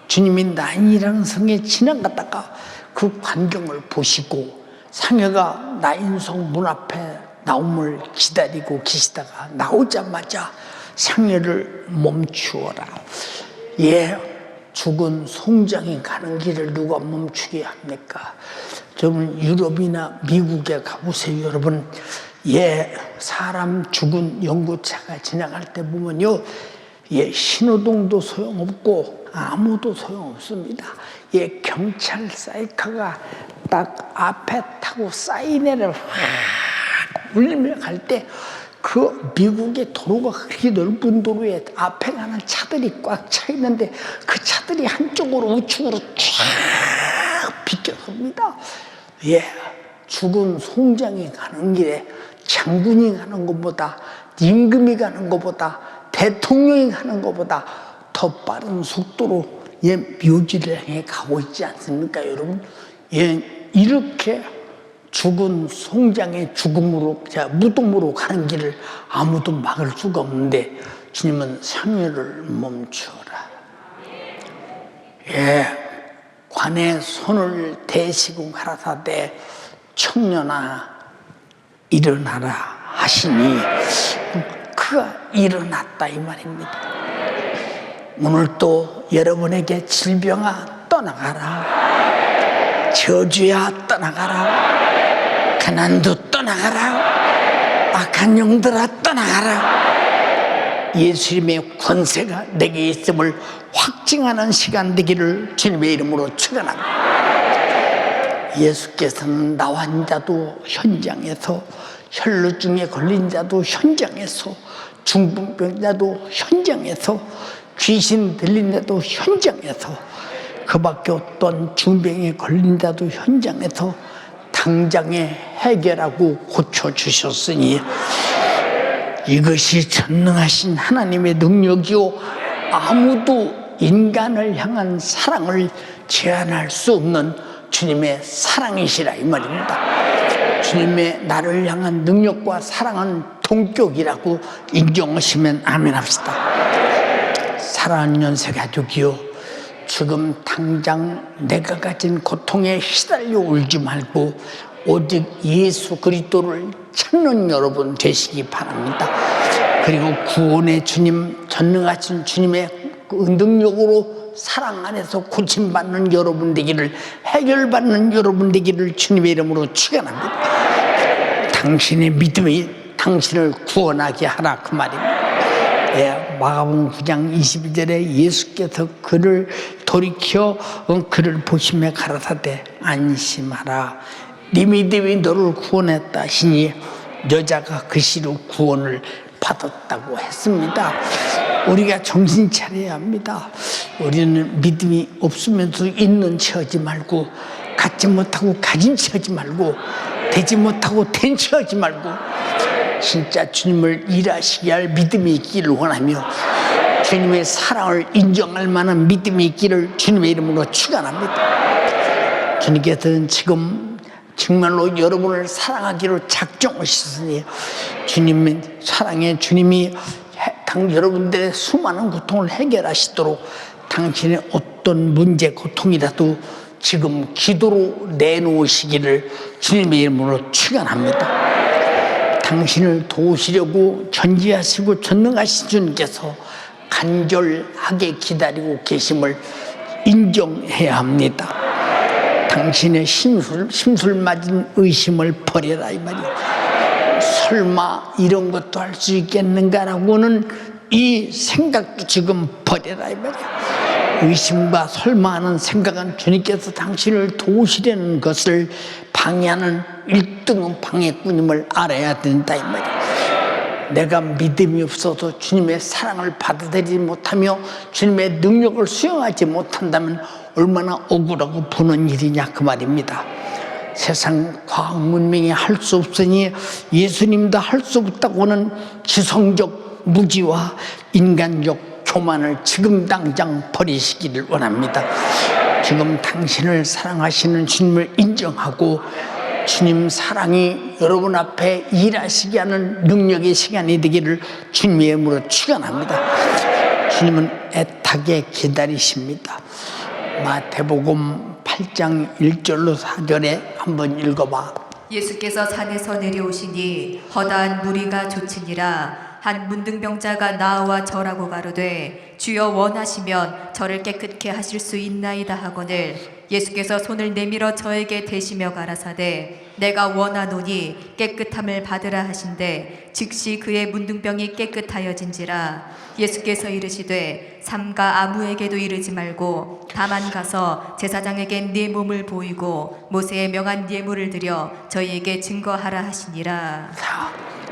주님이 나인이라는 성에 지나가다가 그 광경을 보시고 상여가 나인성 문 앞에 나옴을 기다리고 계시다가 나오자마자 상여를 멈추어라. 예, 죽은 송장이 가는 길을 누가 멈추게 합니까? 여러분 유럽이나 미국에 가보세요. 여러분, 예, 사람 죽은 연구차가 지나갈 때 보면요, 예, 신호등도 소용없고 아무도 소용없습니다. 예, 경찰 사이카가 딱 앞에 타고 사이렌을 확 울리며 갈 때 그 미국의 도로가 그렇게 넓은 도로에 앞에 가는 차들이 꽉 차 있는데 그 차들이 한쪽으로 우측으로 쫙 비껴섭니다. 예, 죽은 송장이 가는 길에 장군이 가는 것보다, 임금이 가는 것보다, 대통령이 가는 것보다 더 빠른 속도로 예, 묘지를 향해 가고 있지 않습니까, 여러분? 예, 이렇게 죽은 송장의 죽음으로, 무덤으로 가는 길을 아무도 막을 수가 없는데 주님은 상여를 멈추어라. 예, 관에 손을 대시고 가라사대 청년아 일어나라 하시니 그가 일어났다 이 말입니다. 오늘 또 여러분에게 질병아 떠나가라, 저주야 떠나가라, 가난도 떠나가라, 악한 영들아 떠나가라. 예수님의 권세가 내게 있음을 확증하는 시간 되기를 주님의 이름으로 축원합니다. 예수께서는 나환 자도 현장에서, 혈루증에 걸린 자도 현장에서, 중풍병자도 현장에서, 귀신 들린 자도 현장에서, 그 밖에 어떤 중병에 걸린 자도 현장에서 당장에 해결하고 고쳐주셨으니 이것이 전능하신 하나님의 능력이요 아무도 인간을 향한 사랑을 제한할 수 없는 주님의 사랑이시라 이 말입니다. 주님의 나를 향한 능력과 사랑은 동격이라고 인정하시면 아멘 합시다. 사랑하는 연세 가족이요, 지금 당장 내가 가진 고통에 시달려 울지 말고 오직 예수 그리스도를 찾는 여러분 되시기 바랍니다. 그리고 구원의 주님, 전능하신 주님의 그 능력으로 사랑 안에서 고침받는 여러분 되기를, 해결받는 여러분 되기를 주님의 이름으로 축원합니다. 당신의 믿음이 당신을 구원하게 하라 그 말입니다. 예, 마가복음 9장 22절에 예수께서 그를 돌이켜 그를 보시며 가라사대 안심하라, 네 믿음이 너를 구원했다 하시니 여자가 그 시로 구원을 받았다고 했습니다. 우리가 정신 차려야 합니다. 우리는 믿음이 없으면서 있는 체 하지 말고, 갖지 못하고 가진 체 하지 말고, 되지 못하고 된 체 하지 말고, 진짜 주님을 일하시게 할 믿음이 있기를 원하며 주님의 사랑을 인정할 만한 믿음이 있기를 주님의 이름으로 축원합니다. 주님께서는 지금 정말로 여러분을 사랑하기로 작정하셨으니 주님의 사랑에 주님이 여러분들의 수많은 고통을 해결하시도록 당신의 어떤 문제, 고통이라도 지금 기도로 내놓으시기를 주님의 이름으로 축원합니다. 당신을 도우시려고 전지하시고 전능하신 주님께서 간절하게 기다리고 계심을 인정해야 합니다. 당신의 심술 맞은 의심을 버려라 이 말이에요. 설마 이런 것도 할 수 있겠는가라고는 이 생각도 지금 버려라 이 말이에요. 의심과 설마하는 생각은 주님께서 당신을 도우시려는 것을 방해하는 1등 방해꾼임을 알아야 된다 이 말이에요. 내가 믿음이 없어서 주님의 사랑을 받아들이지 못하며 주님의 능력을 수용하지 못한다면 얼마나 억울하고 부는 일이냐 그 말입니다. 세상 과학 문명이 할 수 없으니 예수님도 할 수 없다고는 지성적 무지와 인간적 교만을 지금 당장 버리시기를 원합니다. 지금 당신을 사랑하시는 주님을 인정하고 주님 사랑이 여러분 앞에 일하시게 하는 능력의 시간이 되기를 주님의 이름으로 축원합니다. 주님은 애타게 기다리십니다. 마태복음 8장 1절로 4절에 한번 읽어봐. 예수께서 산에서 내려오시니 허다한 무리가 좇으니라. 한 문둥병자가 나와 절하고 가로되 주여 원하시면 저를 깨끗게 하실 수 있나이다 하거늘 예수께서 손을 내밀어 저에게 대시며 가라사대 내가 원하노니 깨끗함을 받으라 하신대 즉시 그의 문둥병이 깨끗하여진지라. 예수께서 이르시되 삼가 아무에게도 이르지 말고 다만 가서 제사장에게 네 몸을 보이고 모세의 명한 예물을 드려 저희에게 증거하라 하시니라.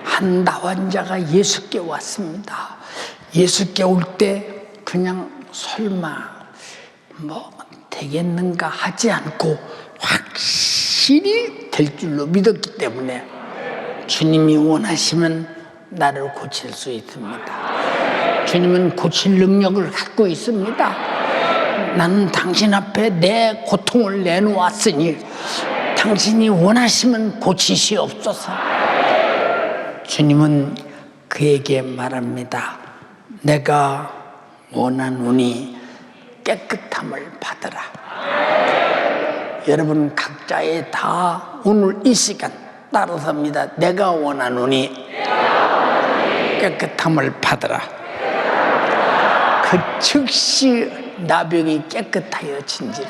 한 나환자가 예수께 왔습니다. 예수께 올 때 그냥 설마 뭐 되겠는가 하지 않고 확실히 될 줄로 믿었기 때문에 주님이 원하시면 나를 고칠 수 있습니다. 주님은 고칠 능력을 갖고 있습니다. 나는 당신 앞에 내 고통을 내놓았으니 당신이 원하시면 고치시옵소서. 주님은 그에게 말합니다. 내가 원하노니 깨끗함을 받으라. 여러분 각자의 다 오늘 이 시간 따라서입니다. 내가 원하노니 깨끗함을 받으라. 그 즉시 나병이 깨끗하여진지라.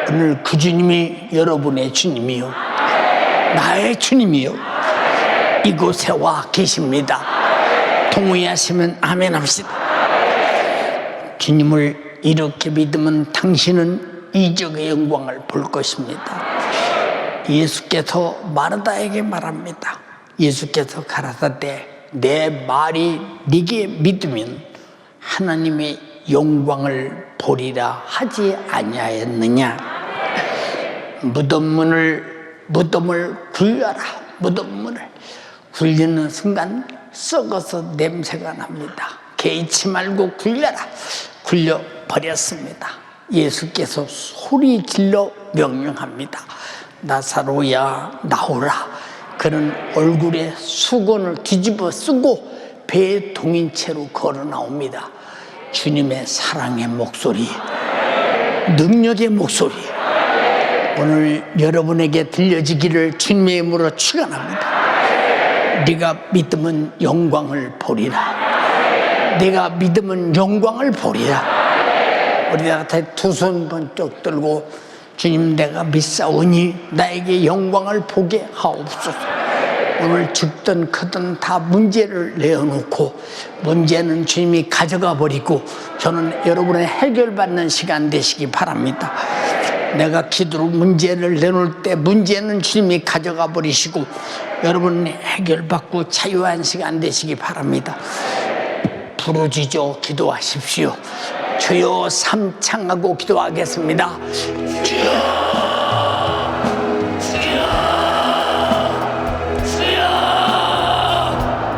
오늘 그 주님이 여러분의 주님이요 나의 주님이요 이곳에 와 계십니다. 동의하시면 아멘 합시다. 주님을 이렇게 믿으면 당신은 이적의 영광을 볼 것입니다. 예수께서 마르다에게 말합니다. 예수께서 가라사대 내 말이 네게 믿으면 하나님의 영광을 보리라 하지 아니하였느냐. 무덤을 굴려라. 무덤문을 굴리는 순간 썩어서 냄새가 납니다. 개의치 말고 굴려라. 굴려버렸습니다. 예수께서 소리 질러 명령합니다. 나사로야 나오라. 그는 얼굴에 수건을 뒤집어 쓰고 배에 동인 채로 걸어 나옵니다. 주님의 사랑의 목소리, 능력의 목소리 오늘 여러분에게 들려지기를 주님의 이름으로 축원합니다. 네가 믿으면 영광을 보리라. 네가 믿으면 영광을 보리라. 우리가 두 손 번쩍 들고 주님 내가 믿사오니 나에게 영광을 보게 하옵소서. 오늘 죽든 크든 다 문제를 내어놓고 문제는 주님이 가져가 버리고 저는 여러분의 해결받는 시간 되시기 바랍니다. 내가 기도로 문제를 내놓을 때 문제는 주님이 가져가 버리시고 여러분 해결받고 자유한 시간 되시기 바랍니다. 부르짖어 기도하십시오. 주여 삼창하고 기도하겠습니다. 주여,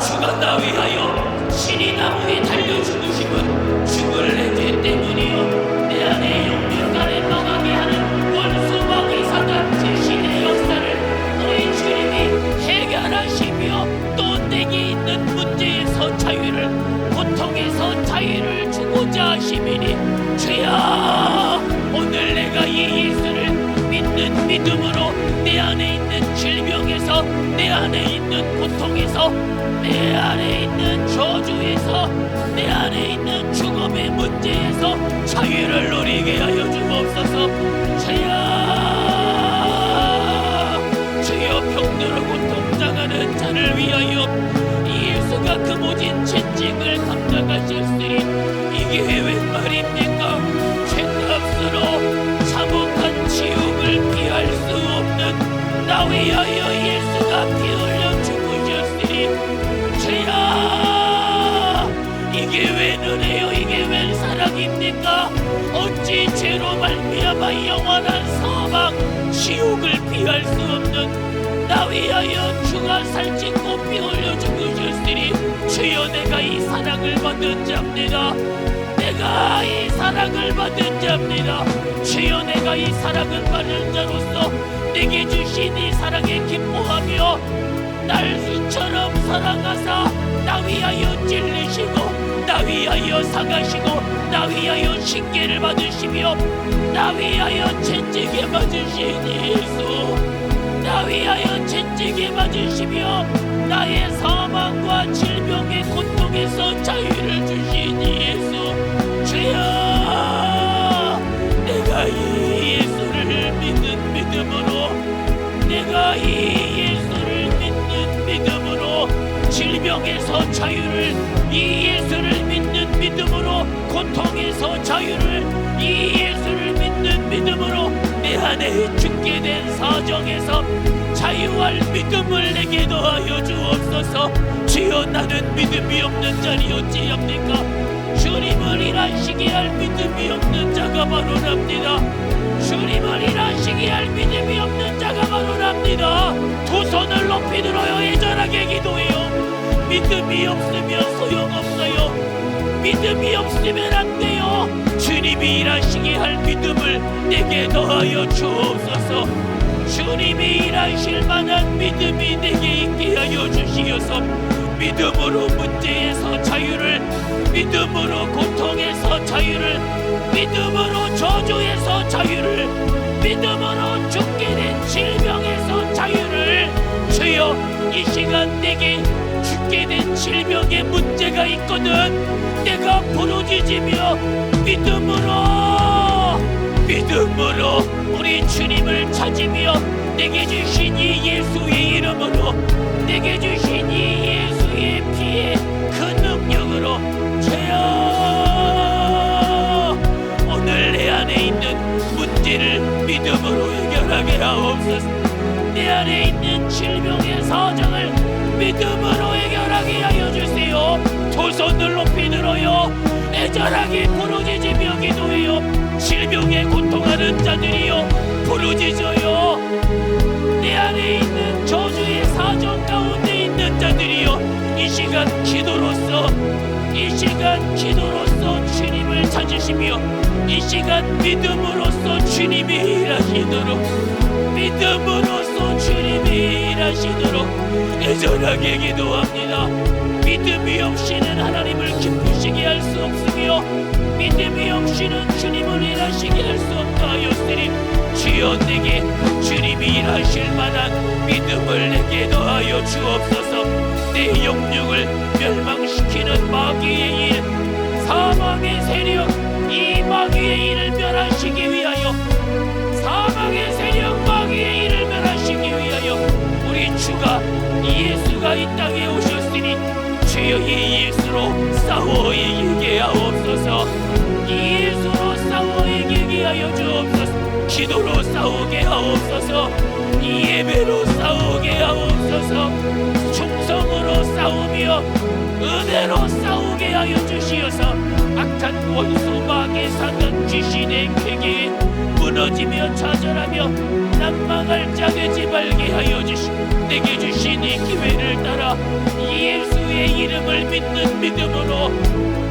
주가 나 위하여 신이 나무에 달려 죽으심은 죽을 내죄 때문이요 내 안에 영육간에 망하게 하는 원수 마귀 사단 제신의 역사를 우리 주님이 해결하시며 또 내게 있는 문제에서 자유를, 고통에서 자유를 주고자 하심이니 주여, 오늘 내가 이 예수를 믿는 믿음으로 내 안에 있는 질병에서, 내 안에 있는 고통에서, 내 안에 있는 저주에서, 내 안에 있는 죽음의 문제에서 자유를 누리게 하여 주옵소서. 주여 병들어 고통당하는 자를 위하여 예수가 그 모진 채찍을 감당하셨으니 이게 웬 말입니까? 죄값으로 참혹한 지옥을 피할 수 없는 나 위하여 예수가 피 흘려 죽으셨으니 주여, 이게 웬 은혜요, 이게 웬 사랑입니까? 어찌 죄로 말미암아 영원한 사망 지옥을 피할 수 없는 나 위하여 주가 살찐고 피 흘려 죽으셨으니 주여, 내가 이 사랑을 받은 자입니다. 내가 이 사랑을 받은 자입니다. 주여, 내가 이 사랑을 받은 자로서 내게 주신 이 사랑에 기뻐하며 날 이처럼 사랑하사 나 위하여 찔리시고 나 위하여 상하시고 나 위하여 신계를 받으시며 나 위하여 채찍에 맞으신 예수, 나 위하여 채찍에 맞으시며 나의 사망과 질병의 고통에서 자유를 주신 예수, 주여, 내가 이 예수를 믿는 믿음으로, 내가 이 예수를 믿는 믿음으로 질병에서 자유를, 이 예수를 믿는 믿음으로 고통에서 자유를, 이 예수를 믿는 믿음으로 내 안에 죽게 된 사정에서 자유할 믿음을 내게 더하여 주옵소서. 주여, 나는 믿음이 없는 자니 어찌합니까? 주님을 일하시게 할 믿음이 없는 자가 바로 납니다. 주님을 일하시게 할 믿음이 없는 자가 바로 납니다. 두 손을 높이 들어요. 애절하게 기도해요. 믿음이 없으면 소용없어요. 믿음이 없으면 안 돼요. 주님이 일하시게 할 믿음을 내게 더하여 주옵소서. 주님이 일하실 만한 믿음이 내게 있게 하여 주시어서 믿음으로 문제에서 자유를, 믿음으로 고통에서 자유를, 믿음으로 저주에서 자유를, 믿음으로 죽게 된 질병에서 자유를, 주여, 이 시간 내게 죽게 된 질병에 문제가 있거든 내가 부르짖으며 믿음으로 우리 주님을 찾으며 내게 주신 이 예수의 이름으로, 내게 주신 이 예수의 피의 그 능력으로 주여, 오늘 내 안에 있는 문제를 믿음으로 해결하게 하옵소서. 내 안에 있는 질병의 사정을 믿음으로 해결하게 하여 주세요. 두 손을 높이 들어요. 애절하게 부르짖으며 기도해요. 질병에 고통하는 자들이여 부르짖어요. 내 안에 있는 저주의 사정 가운데 있는 자들이여 이 시간 기도로서 주님을 찾으시며 이 시간 믿음으로써 주님이 일하시도록, 믿음으로써 주님이 일하시도록 애절하게 기도합니다. 믿음이 없이는 하나님을 기쁘시게 할 수 없으며 믿음이 없이는 주님을 일하시게 할 수 없다 하였으니 주여, 내게 주님이 일하실 만한 믿음을 내게 더하여 주옵소서. 내 영육을 멸망시키는 마귀의 일, 사망의 세력, 이 마귀의 일을 멸하시기 위하여, 사망의 세력 마귀의 일을 멸하시기 위하여 우리 주가 예수가 이 땅에 오셨으니 주여, 이 예수로 싸워 이기게 하옵소서. 이 예수로 싸워 이기게 하여 주옵소서. 기도로 싸우게 하옵소서. 예배로 싸우게 하옵소서. 충성으로 싸우며 은혜로 싸우게 하여 주시어서 악한 원수 마귀 사단 귀신의 궤계에 무너지며 좌절하며 난망할 자 되지 말게 하여 주시. 내게 주신 이 기회를 따라 예수의 이름을 믿는 믿음으로,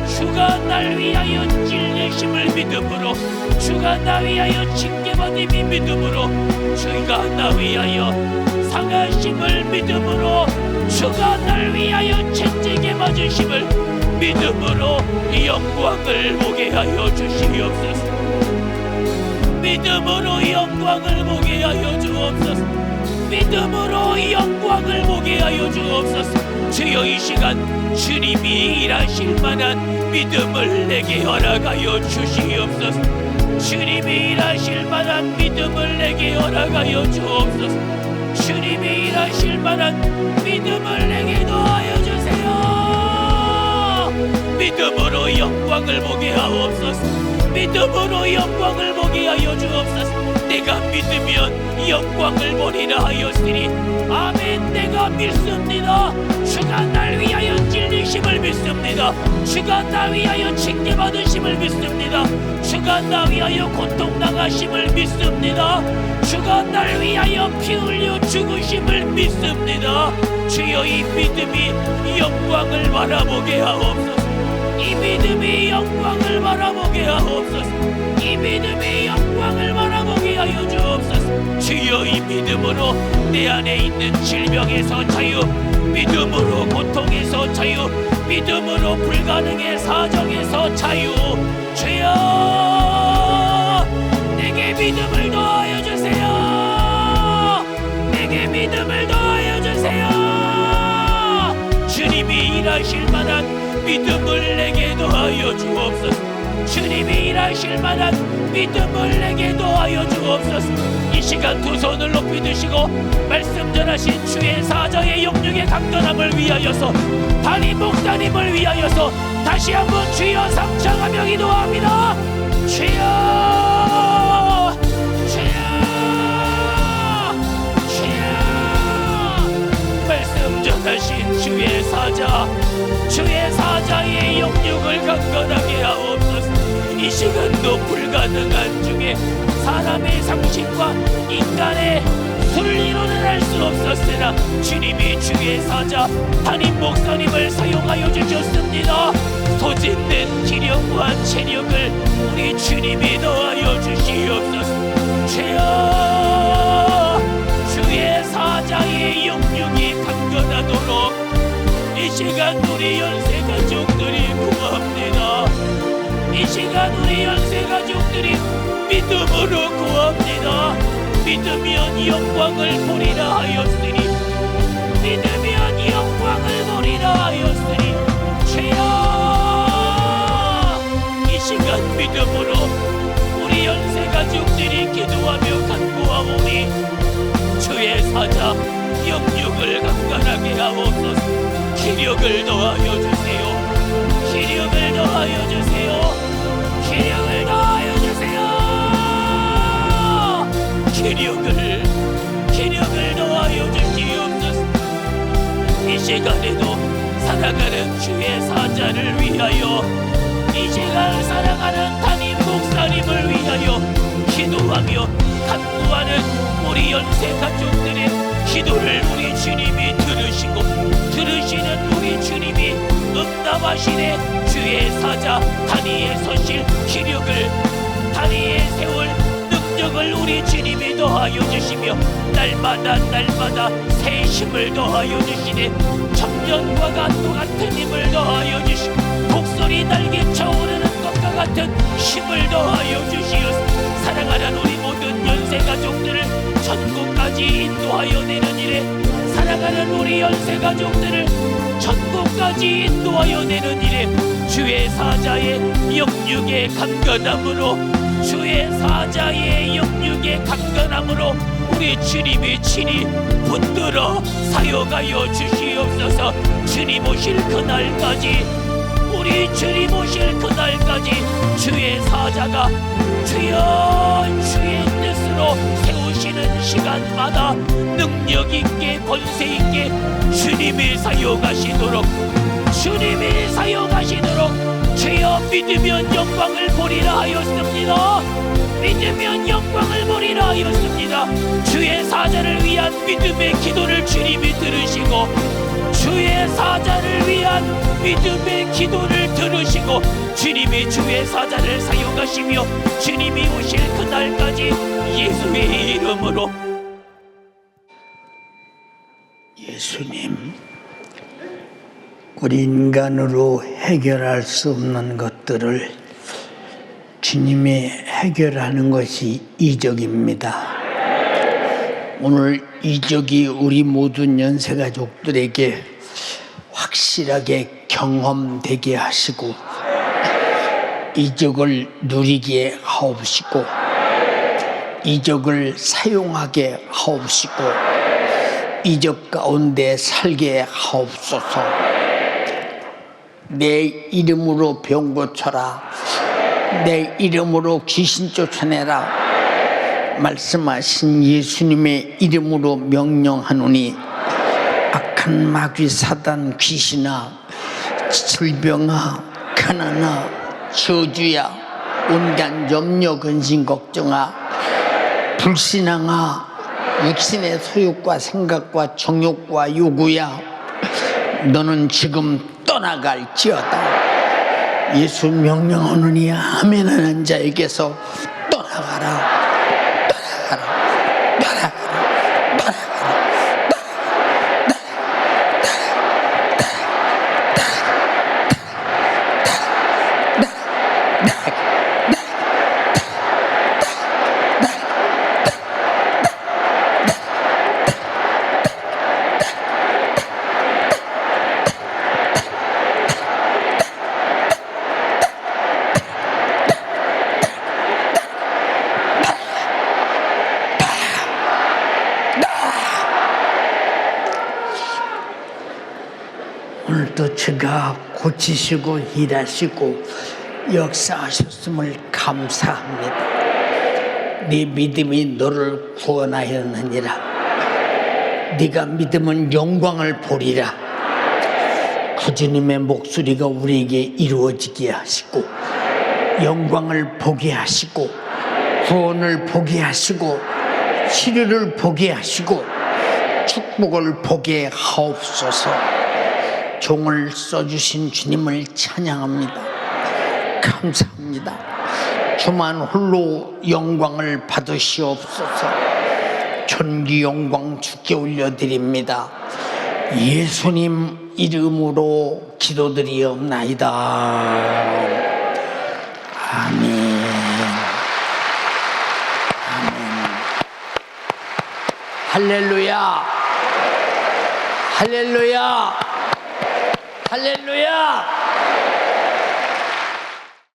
주가 날 위하여 찔리심을 믿음으로, 주가 나 위하여 징계받음이 믿음으로, 주가 나 위하여 상하심을 믿음으로, 주가 날 위하여 채찍에 맞으심을 믿음으로 영광을 보게 하여 주시옵소서. 믿음으로 영광을 보게 하여 주옵소서. 믿음으로 영광을 보게 하여 주옵소서. 주여, 이 시간 주님이 일하실 만한 믿음을 내게 허락하여 주시옵소서. 주님이 일하실 만한 믿음을 내게 허락하여 주옵소서. 주님이 일하실 만한 믿음을 내게 더하여 주세요. 믿음으로 영광을 보게 하옵소서. 믿음으로 영광을 보게 하여 주옵소서. 내가 믿으면 영광을 보리라 하였으니 아멘. 내가 믿습니다. 주가 날 위하여 찔리심을 믿습니다. 주가 나 위하여 징계받으심을 믿습니다. 주가 나 위하여 고통당하심을 믿습니다. 주가 날 위하여 피 흘려 죽으심을 믿습니다. 주여, 이 믿음이 영광을 바라보게 하옵소서. 이 믿음이 영광을 바라보게 하옵소서. 이 믿음이 영광을 바라보게 하여 주옵소서. 주여, 이 믿음으로 내 안에 있는 질병에서 자유, 믿음으로 고통에서 자유, 믿음으로 불가능의 사정에서 자유. 주여, 내게 믿음을 더하여 주세요. 내게 믿음을 더하여 주세요. 주님이 일하실 만한 믿음을 내게 더하여 주옵소서. 주님이 일하실 만한 믿음을 내게 더하여 주옵소서. 이 시간 두 손을 높이 드시고 말씀 전하신 주의 사자의 영육의 강건함을 위하여서, 담임 목사님을 위하여서 다시 한번 주여 삼창하며 기도합니다. 주여, 주여, 주여. 말씀 전하신 주의 사자, 주의 사자의 영육을 강건하게 하옵소서. 이 시간도 불가능한 중에 사람의 상식과 인간의 순리로는 할 수 없었으나 주님이 주의 사자 담임 목사님을 사용하여 주셨습니다. 소진된 기력과 체력을 우리 주님이 더하여 주시옵소서. 주여, 주의 사자의 영육이 강건하도록 이 시간 우리 연세 가족들이 구합니다. 이 시간 우리 연세 가족들이 믿음으로 구합니다. 믿으면 영광을 보리라 하였으니, 믿으면 영광을 보리라 하였으니, 주여, 이 시간 믿음으로 우리 연세 가족들이 기도하며 간구하오니 주의 사자 영육을 강건하게 하옵소서. 기력을 더하여 주세요. 기력을 더하여 주세요. 기력을 더하여 주세요. 기력을 더하여 주시옵소서. 이 시간에도 살아가는 주의 사자를 위하여, 이 시간 살아가는 담임 목사님을 위하여 기도하며 간구하는 우리 연세 가족들의 기도를 우리 주님이 들으시고, 들으시는 우리 주님이 응답하시네. 주의 사자 다니엘 서실 기력을, 다니엘 세월 능력을 우리 주님이 더하여 주시며 날마다 새 힘을 더하여 주시네. 청년과 같은 힘을 더하여 주시고 독소리 날개쳐 오르는 것과 같은 힘을 더하여 주시옵소서. 사랑하는 우리 모든 연세 가족들을 천국까지 인도하여 내는 일에, 사랑하는 우리 연세 가족들을 천국까지 인도하여 내는 일에 주의 사자의 영육의 강건함으로, 주의 사자의 영육의 강건함으로 우리 주님이 친히 붙들어 사용하여 주시옵소서. 주님 오실 그날까지 우리 주님 오실 그날까지 주의 사자가 주여 주의 뜻으로 세우시는 시간마다 능력 있게 권세 있게 주님이 사용하시도록 주여 믿으면 영광을 보리라 하였습니다. 믿으면 영광을 보리라 하였습니다. 주의 사자를 위한 믿음의 기도를 주님이 들으시고 주의 사자를 위한 믿음의 기도를 들으시고 주님이 주의 사자를 사용하시며 주님이 오실 그날까지 예수의 이름으로. 예수님, 우리 인간으로 해결할 수 없는 것들을 주님이 해결하는 것이 이적입니다. 오늘 이적이 우리 모든 연세가족들에게 확실하게 경험되게 하시고 이적을 누리게 하옵시고 이적을 사용하게 하옵시고 이적 가운데 살게 하옵소서. 내 이름으로 병 고쳐라, 내 이름으로 귀신 쫓아내라 말씀하신 예수님의 이름으로 명령하노니 악한 마귀 사단 귀신아, 질병아, 가난아, 저주야, 온갖 염려 근심 걱정아, 불신앙아, 육신의 소욕과 생각과 정욕과 요구야, 너는 지금 떠나갈지어다. 예수 명령하노니 아멘 하는 자에게서 떠나가라. 오늘도 주가 고치시고 일하시고 역사하셨음을 감사합니다. 네 믿음이 너를 구원하였느니라. 네가 믿으면 영광을 보리라. 구주님의 목소리가 우리에게 이루어지게 하시고 영광을 보게 하시고 구원을 보게 하시고 치료를 보게 하시고 축복을 보게 하옵소서. 종을 써주신 주님을 찬양합니다. 감사합니다. 주만 홀로 영광을 받으시옵소서. 존귀 영광 주께 올려드립니다. 예수님 이름으로 기도드리옵나이다. 아멘. 아멘. 할렐루야. 할렐루야. 할렐루야.